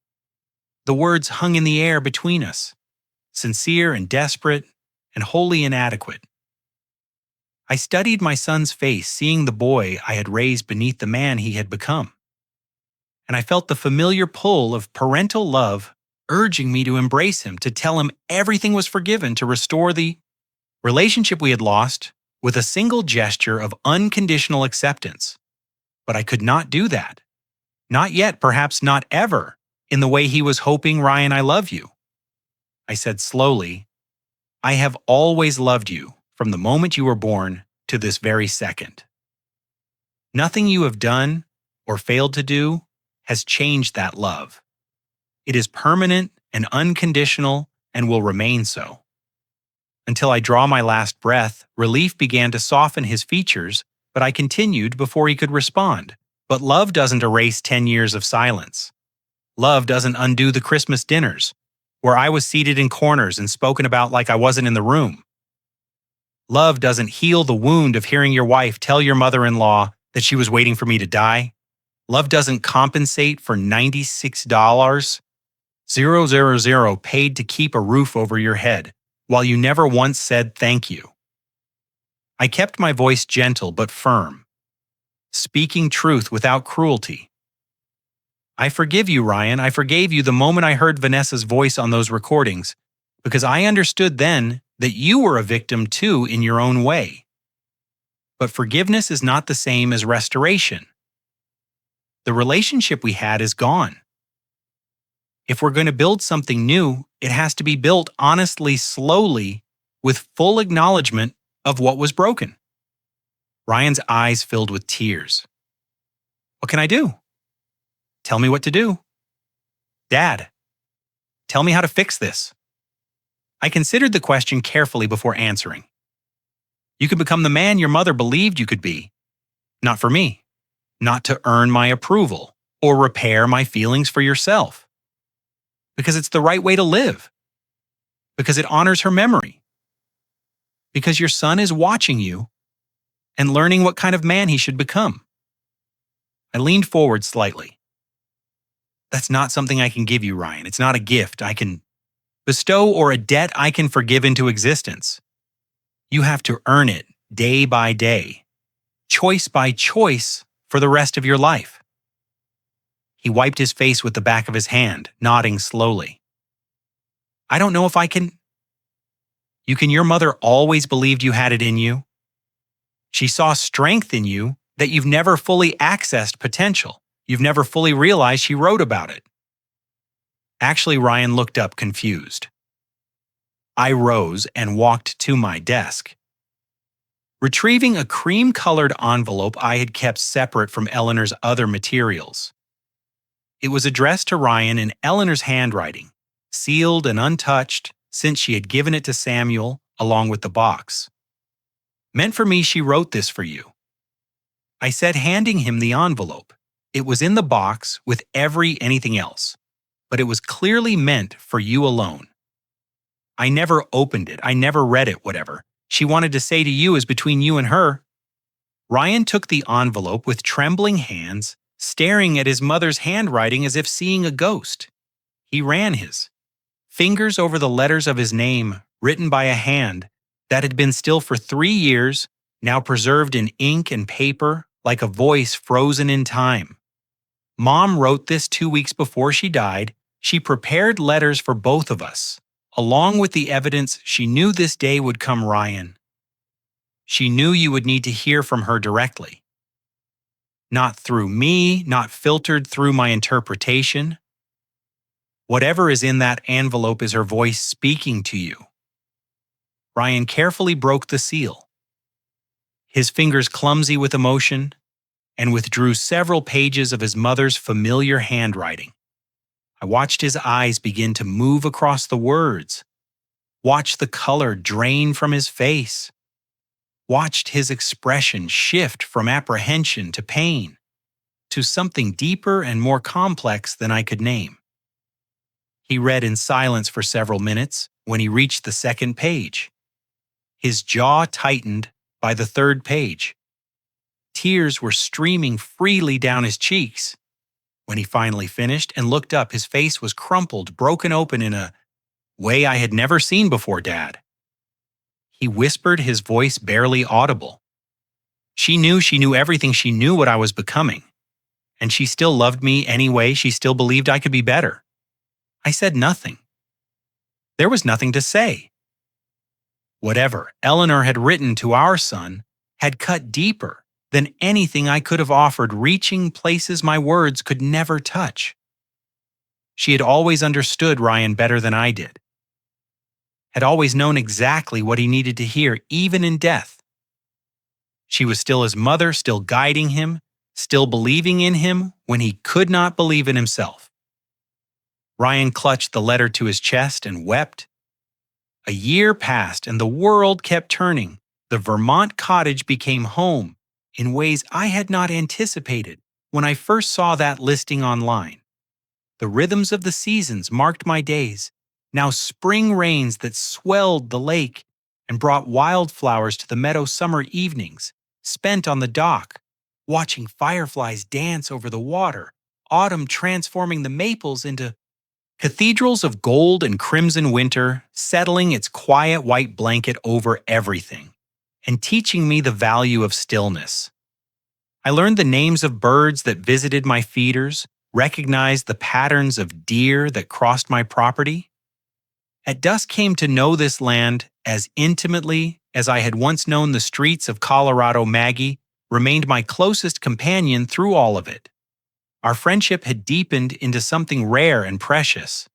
The words hung in the air between us, sincere and desperate and wholly inadequate. I studied my son's face, seeing the boy I had raised beneath the man he had become. And I felt the familiar pull of parental love urging me to embrace him, to tell him everything was forgiven, to restore the relationship we had lost with a single gesture of unconditional acceptance. But I could not do that. Not yet, perhaps not ever, in the way he was hoping. Ryan, I love you. I said slowly, I have always loved you from the moment you were born to this very second. Nothing you have done or failed to do has changed that love. It is permanent and unconditional and will remain so. Until I draw my last breath, relief began to soften his features, but I continued before he could respond. But love doesn't erase 10 years of silence. Love doesn't undo the Christmas dinners, where I was seated in corners and spoken about like I wasn't in the room. Love doesn't heal the wound of hearing your wife tell your mother-in-law that she was waiting for me to die. Love doesn't compensate for $96,000 paid to keep a roof over your head, while you never once said thank you. I kept my voice gentle but firm, speaking truth without cruelty. I forgive you, Ryan. I forgave you the moment I heard Vanessa's voice on those recordings, because I understood then that you were a victim too in your own way. But forgiveness is not the same as restoration. The relationship we had is gone. If we're going to build something new, it has to be built honestly, slowly, with full acknowledgement of what was broken. Ryan's eyes filled with tears. What can I do? Tell me what to do. Dad, tell me how to fix this. I considered the question carefully before answering. You can become the man your mother believed you could be. Not for me. Not to earn my approval or repair my feelings for yourself. Because it's the right way to live. Because it honors her memory. Because your son is watching you and learning what kind of man he should become. I leaned forward slightly. That's not something I can give you, Ryan. It's not a gift I can bestow or a debt I can forgive into existence. You have to earn it day by day, choice by choice for the rest of your life. He wiped his face with the back of his hand, nodding slowly. I don't know if I can. Your mother always believed you had it in you. She saw strength in you that you've never fully accessed potential. You've never fully realized she wrote about it. Actually, Ryan looked up confused. I rose and walked to my desk. Retrieving a cream-colored envelope I had kept separate from Eleanor's other materials. It was addressed to Ryan in Eleanor's handwriting, sealed and untouched since she had given it to Samuel along with the box. Meant for me, she wrote this for you. I said, handing him the envelope. It was in the box with anything else, but it was clearly meant for you alone. I never opened it. I never read it, whatever she wanted to say to you is between you and her. Ryan took the envelope with trembling hands, staring at his mother's handwriting as if seeing a ghost. He ran his fingers over the letters of his name, written by a hand that had been still for 3 years, now preserved in ink and paper like a voice frozen in time. Mom wrote this 2 weeks before she died. She prepared letters for both of us, along with the evidence she knew this day would come, Ryan. She knew you would need to hear from her directly. Not through me, not filtered through my interpretation. Whatever is in that envelope is her voice speaking to you. Ryan carefully broke the seal, his fingers clumsy with emotion, and withdrew several pages of his mother's familiar handwriting. I watched his eyes begin to move across the words, watched the color drain from his face, watched his expression shift from apprehension to pain, to something deeper and more complex than I could name. He read in silence for several minutes when he reached the second page. His jaw tightened by the third page. Tears were streaming freely down his cheeks. When he finally finished and looked up, his face was crumpled, broken open in a way I had never seen before, Dad. He whispered, his voice barely audible. She knew everything. She knew what I was becoming. And she still loved me anyway. She still believed I could be better. I said nothing. There was nothing to say. Whatever Eleanor had written to our son had cut deeper than anything I could have offered, reaching places my words could never touch. She had always understood Ryan better than I did. Had always known exactly what he needed to hear, even in death. She was still his mother, still guiding him, still believing in him when he could not believe in himself. Ryan clutched the letter to his chest and wept. A year passed and the world kept turning. The Vermont cottage became home in ways I had not anticipated when I first saw that listing online. The rhythms of the seasons marked my days. Now spring rains that swelled the lake and brought wildflowers to the meadow, summer evenings spent on the dock, watching fireflies dance over the water, autumn transforming the maples into cathedrals of gold and crimson, winter settling its quiet white blanket over everything and teaching me the value of stillness. I learned the names of birds that visited my feeders, recognized the patterns of deer that crossed my property. At dusk came to know this land as intimately as I had once known the streets of Colorado. Maggie remained my closest companion through all of it. Our friendship had deepened into something rare and precious.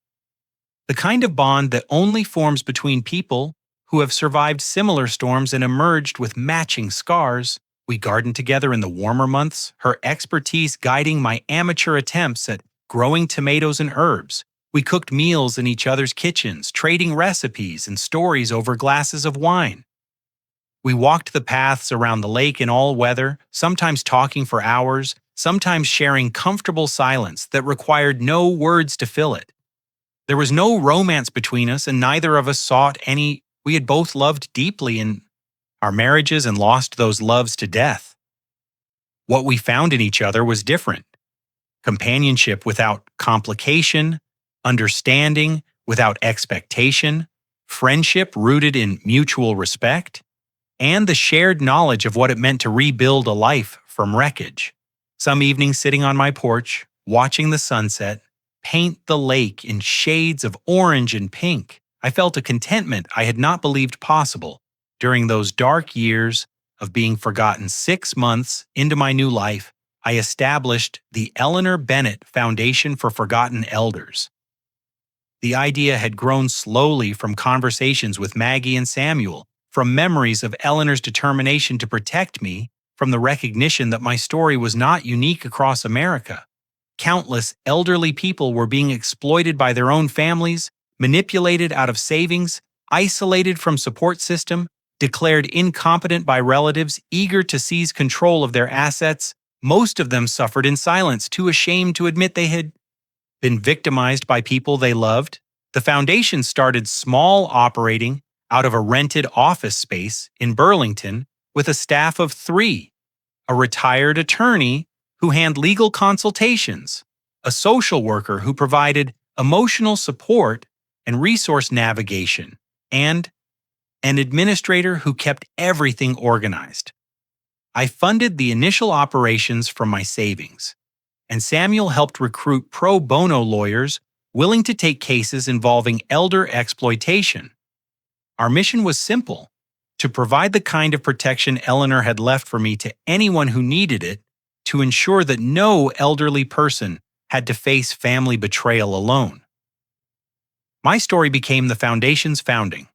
The kind of bond that only forms between people who have survived similar storms and emerged with matching scars. We gardened together in the warmer months, her expertise guiding my amateur attempts at growing tomatoes and herbs. We cooked meals in each other's kitchens, trading recipes and stories over glasses of wine. We walked the paths around the lake in all weather, sometimes talking for hours, sometimes sharing comfortable silence that required no words to fill it. There was no romance between us, and neither of us sought any. We had both loved deeply in our marriages and lost those loves to death. What we found in each other was different: companionship without complication, understanding without expectation, friendship rooted in mutual respect, and the shared knowledge of what it meant to rebuild a life from wreckage. Some evenings sitting on my porch, watching the sunset, paint the lake in shades of orange and pink, I felt a contentment I had not believed possible during those dark years of being forgotten. 6 months into my new life, I established the Eleanor Bennett Foundation for Forgotten Elders. The idea had grown slowly from conversations with Maggie and Samuel, from memories of Eleanor's determination to protect me, from the recognition that my story was not unique across America. Countless elderly people were being exploited by their own families, manipulated out of savings, isolated from support system, declared incompetent by relatives eager to seize control of their assets. Most of them suffered in silence, too ashamed to admit they had been victimized by people they loved. The foundation started small, operating out of a rented office space in Burlington with a staff of 3, a retired attorney who handled legal consultations, a social worker who provided emotional support and resource navigation, and an administrator who kept everything organized. I funded the initial operations from my savings, and Samuel helped recruit pro bono lawyers willing to take cases involving elder exploitation. Our mission was simple: to provide the kind of protection Eleanor had left for me to anyone who needed it, to ensure that no elderly person had to face family betrayal alone. My story became the foundation's founding.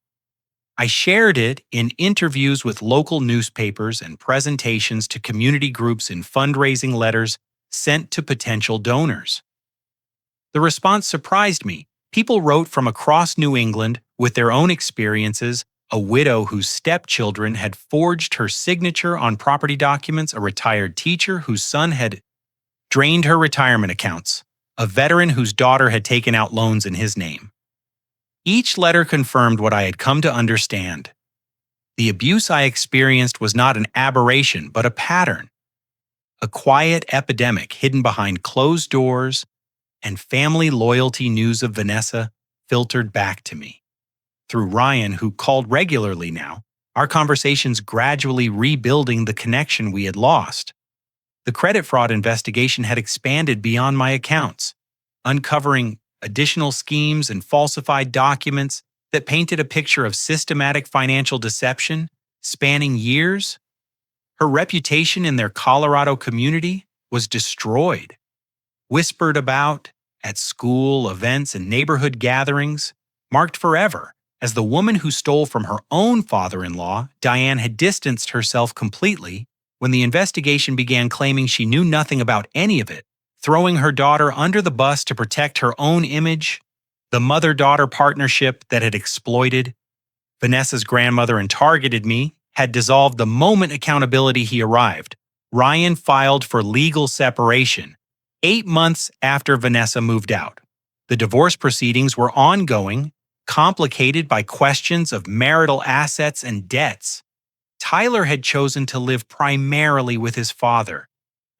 I shared it in interviews with local newspapers and presentations to community groups in fundraising letters sent to potential donors. The response surprised me. People wrote from across New England with their own experiences: a widow whose stepchildren had forged her signature on property documents, a retired teacher whose son had drained her retirement accounts, a veteran whose daughter had taken out loans in his name. Each letter confirmed what I had come to understand. The abuse I experienced was not an aberration, but a pattern, a quiet epidemic hidden behind closed doors, and family loyalty news of Vanessa filtered back to me. Through Ryan, who called regularly now, our conversations gradually rebuilding the connection we had lost. The credit fraud investigation had expanded beyond my accounts, uncovering additional schemes and falsified documents that painted a picture of systematic financial deception spanning years. Her reputation in their Colorado community was destroyed. Whispered about at school, events, and neighborhood gatherings, marked forever as the woman who stole from her own father-in-law. Diane had distanced herself completely when the investigation began, claiming she knew nothing about any of it, throwing her daughter under the bus to protect her own image. The mother-daughter partnership that had exploited Vanessa's grandmother and targeted me had dissolved the moment accountability he arrived. Ryan filed for legal separation 8 months after Vanessa moved out. The divorce proceedings were ongoing, complicated by questions of marital assets and debts. Tyler had chosen to live primarily with his father,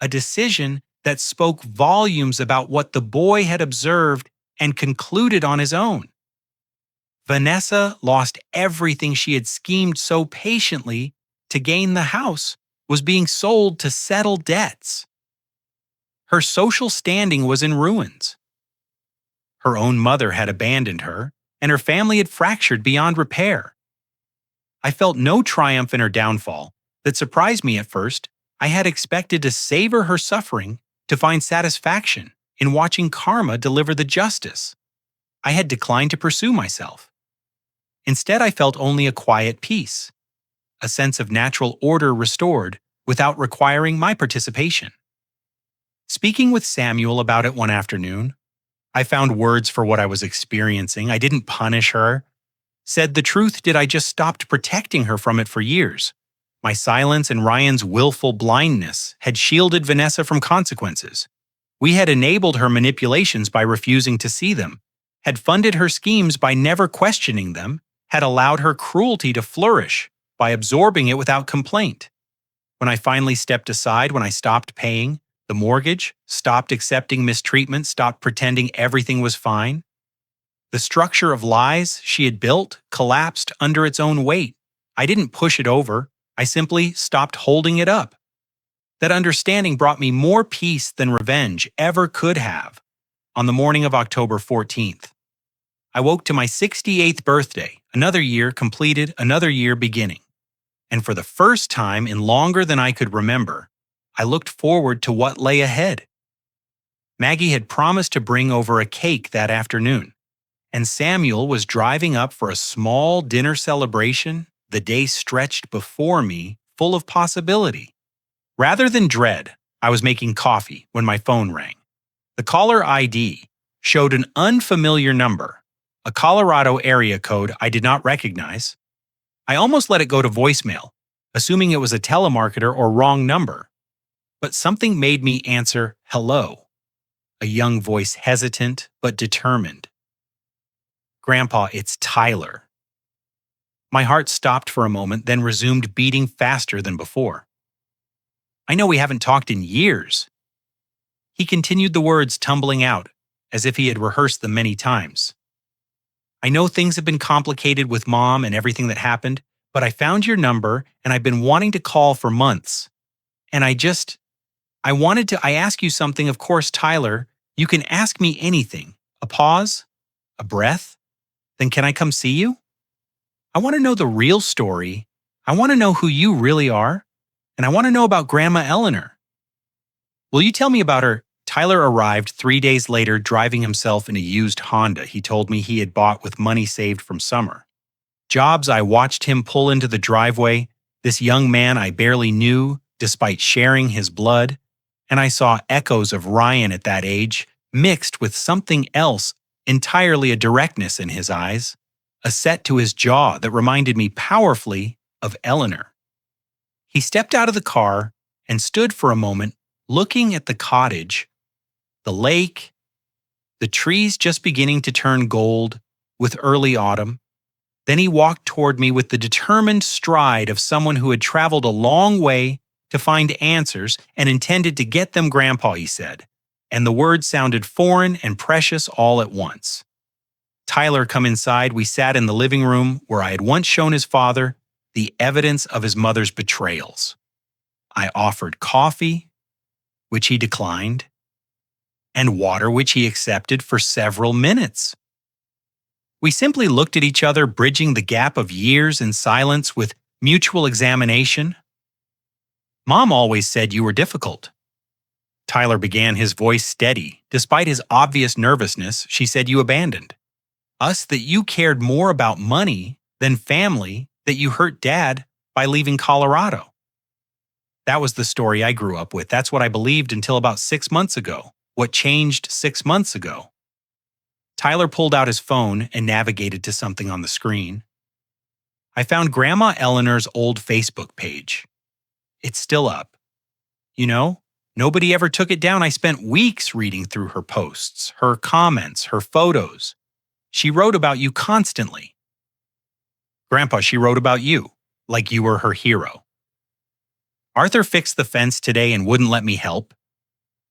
a decision that spoke volumes about what the boy had observed and concluded on his own. Vanessa lost everything she had schemed so patiently to gain. The house was being sold to settle debts. Her social standing was in ruins. Her own mother had abandoned her, and her family had fractured beyond repair. I felt no triumph in her downfall. That surprised me at first. I had expected to savor her suffering, to find satisfaction in watching karma deliver the justice. I had declined to pursue myself. Instead, I felt only a quiet peace, a sense of natural order restored without requiring my participation. Speaking with Samuel about it one afternoon, I found words for what I was experiencing. I didn't punish her. Said the truth did I just stopped protecting her from it for years. My silence and Ryan's willful blindness had shielded Vanessa from consequences. We had enabled her manipulations by refusing to see them, had funded her schemes by never questioning them, had allowed her cruelty to flourish by absorbing it without complaint. When I finally stepped aside, when I stopped paying the mortgage, stopped accepting mistreatment, stopped pretending everything was fine, the structure of lies she had built collapsed under its own weight. I didn't push it over. I simply stopped holding it up. That understanding brought me more peace than revenge ever could have. On the morning of October 14th, I woke to my 68th birthday, another year completed, another year beginning. And for the first time in longer than I could remember, I looked forward to what lay ahead. Maggie had promised to bring over a cake that afternoon, and Samuel was driving up for a small dinner celebration. The day stretched before me, full of possibility. Rather than dread, I was making coffee when my phone rang. The caller ID showed an unfamiliar number, a Colorado area code I did not recognize. I almost let it go to voicemail, assuming it was a telemarketer or wrong number. But something made me answer hello, a young voice hesitant but determined. Grandpa, it's Tyler. My heart stopped for a moment, then resumed beating faster than before. I know we haven't talked in years. He continued, the words tumbling out, as if he had rehearsed them many times. I know things have been complicated with Mom and everything that happened, but I found your number and I've been wanting to call for months. And I ask you something, of course, Tyler. You can ask me anything. A pause? A breath? Then can I come see you? I want to know the real story. I want to know who you really are. And I want to know about Grandma Eleanor. Will you tell me about her? Tyler arrived 3 days later, driving himself in a used Honda he told me he had bought with money saved from summer. Jobs I watched him pull into the driveway, this young man I barely knew, despite sharing his blood, and I saw echoes of Ryan at that age, mixed with something else, entirely a directness in his eyes, a set to his jaw that reminded me powerfully of Eleanor. He stepped out of the car and stood for a moment, looking at the cottage, the lake, the trees just beginning to turn gold with early autumn. Then he walked toward me with the determined stride of someone who had traveled a long way to find answers and intended to get them, Grandpa, he said, and the words sounded foreign and precious all at once. Tyler, come inside. We sat in the living room where I had once shown his father the evidence of his mother's betrayals. I offered coffee, which he declined, and water, which he accepted for several minutes. We simply looked at each other, bridging the gap of years in silence with mutual examination. Mom always said you were difficult. Tyler began, his voice steady. Despite his obvious nervousness, she said you abandoned us, that you cared more about money than family, that you hurt Dad by leaving Colorado. That was the story I grew up with. That's what I believed until about 6 months ago. What changed 6 months ago? Tyler pulled out his phone and navigated to something on the screen. I found Grandma Eleanor's old Facebook page. It's still up. You know, nobody ever took it down. I spent weeks reading through her posts, her comments, her photos. She wrote about you constantly. Grandpa, she wrote about you, like you were her hero. Arthur fixed the fence today and wouldn't let me help,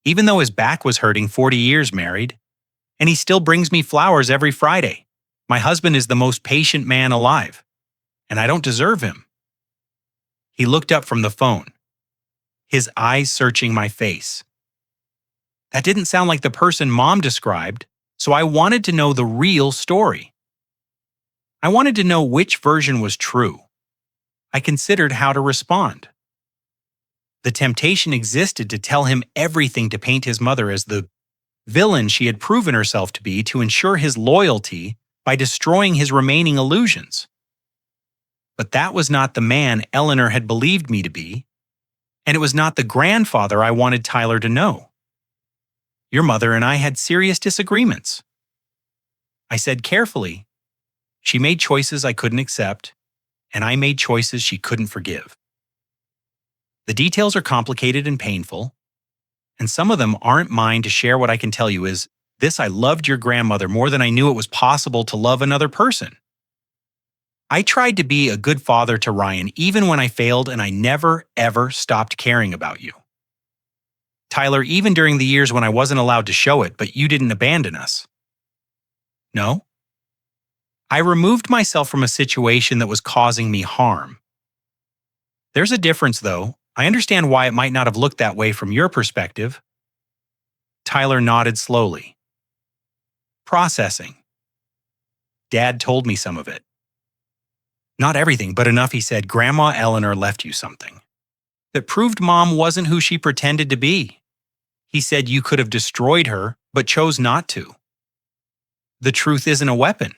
even though his back was hurting, 40 years married. And he still brings me flowers every Friday. My husband is the most patient man alive, and I don't deserve him. He looked up from the phone, his eyes searching my face. That didn't sound like the person Mom described, so I wanted to know the real story. I wanted to know which version was true. I considered how to respond. The temptation existed to tell him everything, to paint his mother as the villain she had proven herself to be, to ensure his loyalty by destroying his remaining illusions. But that was not the man Eleanor had believed me to be, and it was not the grandfather I wanted Tyler to know. Your mother and I had serious disagreements. I said carefully, She made choices I couldn't accept, and I made choices she couldn't forgive. The details are complicated and painful, and some of them aren't mine to share. What I can tell you is this: I loved your grandmother more than I knew it was possible to love another person. I tried to be a good father to Ryan even when I failed, and I never, ever stopped caring about you. Tyler, even during the years when I wasn't allowed to show it, but you didn't abandon us. No. I removed myself from a situation that was causing me harm. There's a difference, though. I understand why it might not have looked that way from your perspective. Tyler nodded slowly. Processing. Dad told me some of it. Not everything, but enough. He said Grandma Eleanor left you something that proved Mom wasn't who she pretended to be. He said you could have destroyed her, but chose not to. The truth isn't a weapon.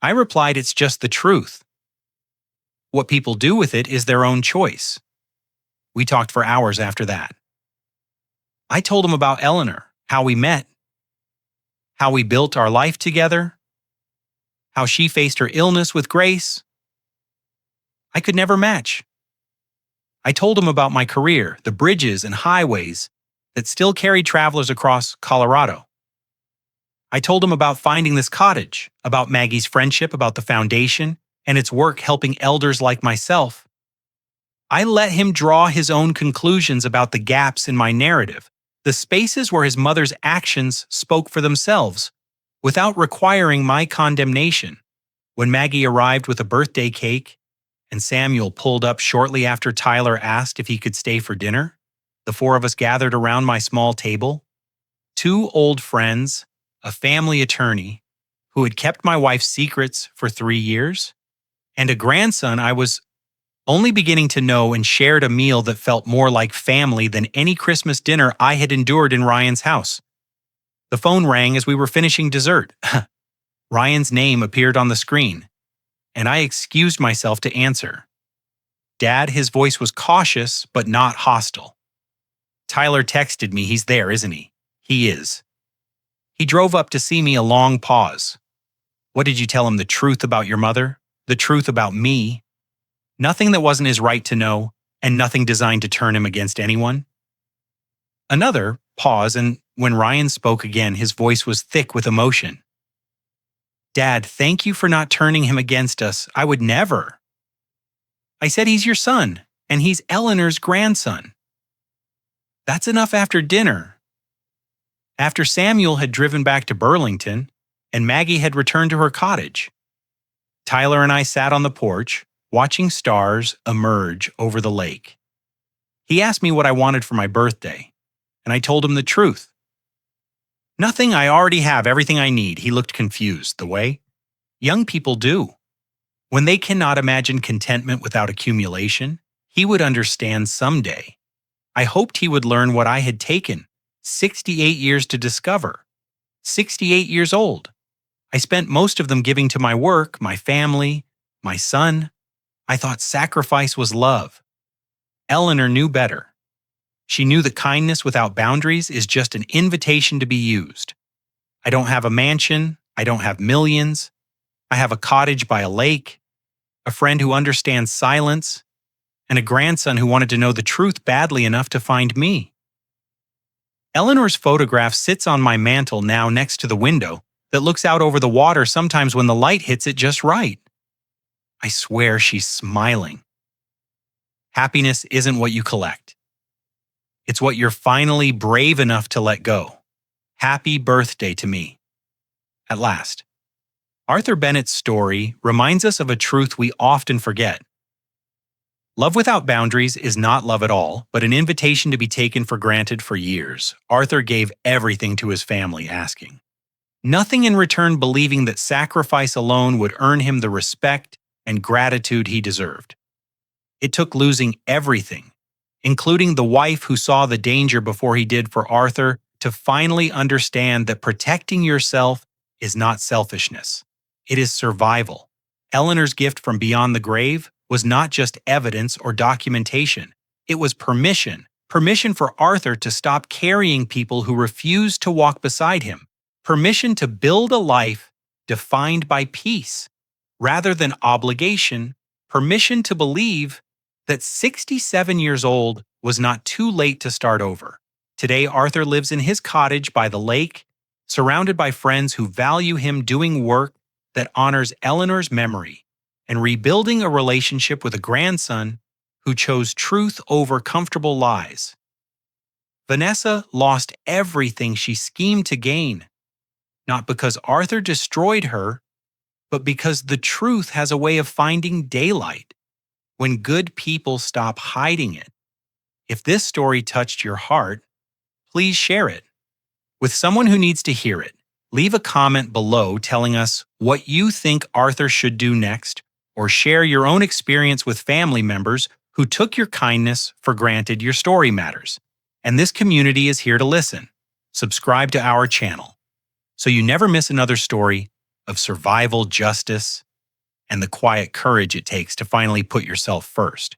I replied, it's just the truth. What people do with it is their own choice. We talked for hours after that. I told him about Eleanor, how we met, how we built our life together, how she faced her illness with grace. I could never match. I told him about my career, the bridges and highways that still carried travelers across Colorado. I told him about finding this cottage, about Maggie's friendship, about the foundation and its work helping elders like myself. I let him draw his own conclusions about the gaps in my narrative, the spaces where his mother's actions spoke for themselves, without requiring my condemnation. When Maggie arrived with a birthday cake and Samuel pulled up shortly after Tyler asked if he could stay for dinner, the four of us gathered around my small table. Two old friends, a family attorney who had kept my wife's secrets for 3 years, and a grandson I was only beginning to know, and shared a meal that felt more like family than any Christmas dinner I had endured in Ryan's house. The phone rang as we were finishing dessert. Ryan's name appeared on the screen, and I excused myself to answer. Dad, his voice was cautious but not hostile. Tyler texted me, he's there, isn't he? He is. He drove up to see me. A long pause. What did you tell him? The truth about your mother? The truth about me? Nothing that wasn't his right to know, and nothing designed to turn him against anyone. Another pause, and when Ryan spoke again, his voice was thick with emotion. Dad, thank you for not turning him against us. I would never. I said he's your son, and he's Eleanor's grandson. That's enough after dinner. After Samuel had driven back to Burlington, and Maggie had returned to her cottage, Tyler and I sat on the porch, watching stars emerge over the lake. He asked me what I wanted for my birthday, and I told him the truth. Nothing. I already have everything I need. He looked confused, the way young people do. When they cannot imagine contentment without accumulation, he would understand someday. I hoped he would learn what I had taken 68 years to discover. 68 years old. I spent most of them giving to my work, my family, my son. I thought sacrifice was love. Eleanor knew better. She knew that kindness without boundaries is just an invitation to be used. I don't have a mansion. I don't have millions. I have a cottage by a lake, a friend who understands silence, and a grandson who wanted to know the truth badly enough to find me. Eleanor's photograph sits on my mantle now next to the window that looks out over the water sometimes when the light hits it just right. I swear she's smiling. Happiness isn't what you collect. It's what you're finally brave enough to let go. Happy birthday to me. At last. Arthur Bennett's story reminds us of a truth we often forget. Love without boundaries is not love at all, but an invitation to be taken for granted for years. Arthur gave everything to his family, asking nothing in return, believing that sacrifice alone would earn him the respect and gratitude he deserved. It took losing everything, including the wife who saw the danger before he did, for Arthur to finally understand that protecting yourself is not selfishness. It is survival. Eleanor's gift from beyond the grave was not just evidence or documentation. It was permission. Permission for Arthur to stop carrying people who refused to walk beside him. Permission to build a life defined by peace, rather than obligation, permission to believe that 67 years old was not too late to start over. Today, Arthur lives in his cottage by the lake, surrounded by friends who value him doing work that honors Eleanor's memory and rebuilding a relationship with a grandson who chose truth over comfortable lies. Vanessa lost everything she schemed to gain, not because Arthur destroyed her, but because the truth has a way of finding daylight when good people stop hiding it. If this story touched your heart, please share it with someone who needs to hear it. Leave a comment below telling us what you think Arthur should do next, or share your own experience with family members who took your kindness for granted. Your story matters, and this community is here to listen. Subscribe to our channel so you never miss another story of survival, justice, and the quiet courage it takes to finally put yourself first.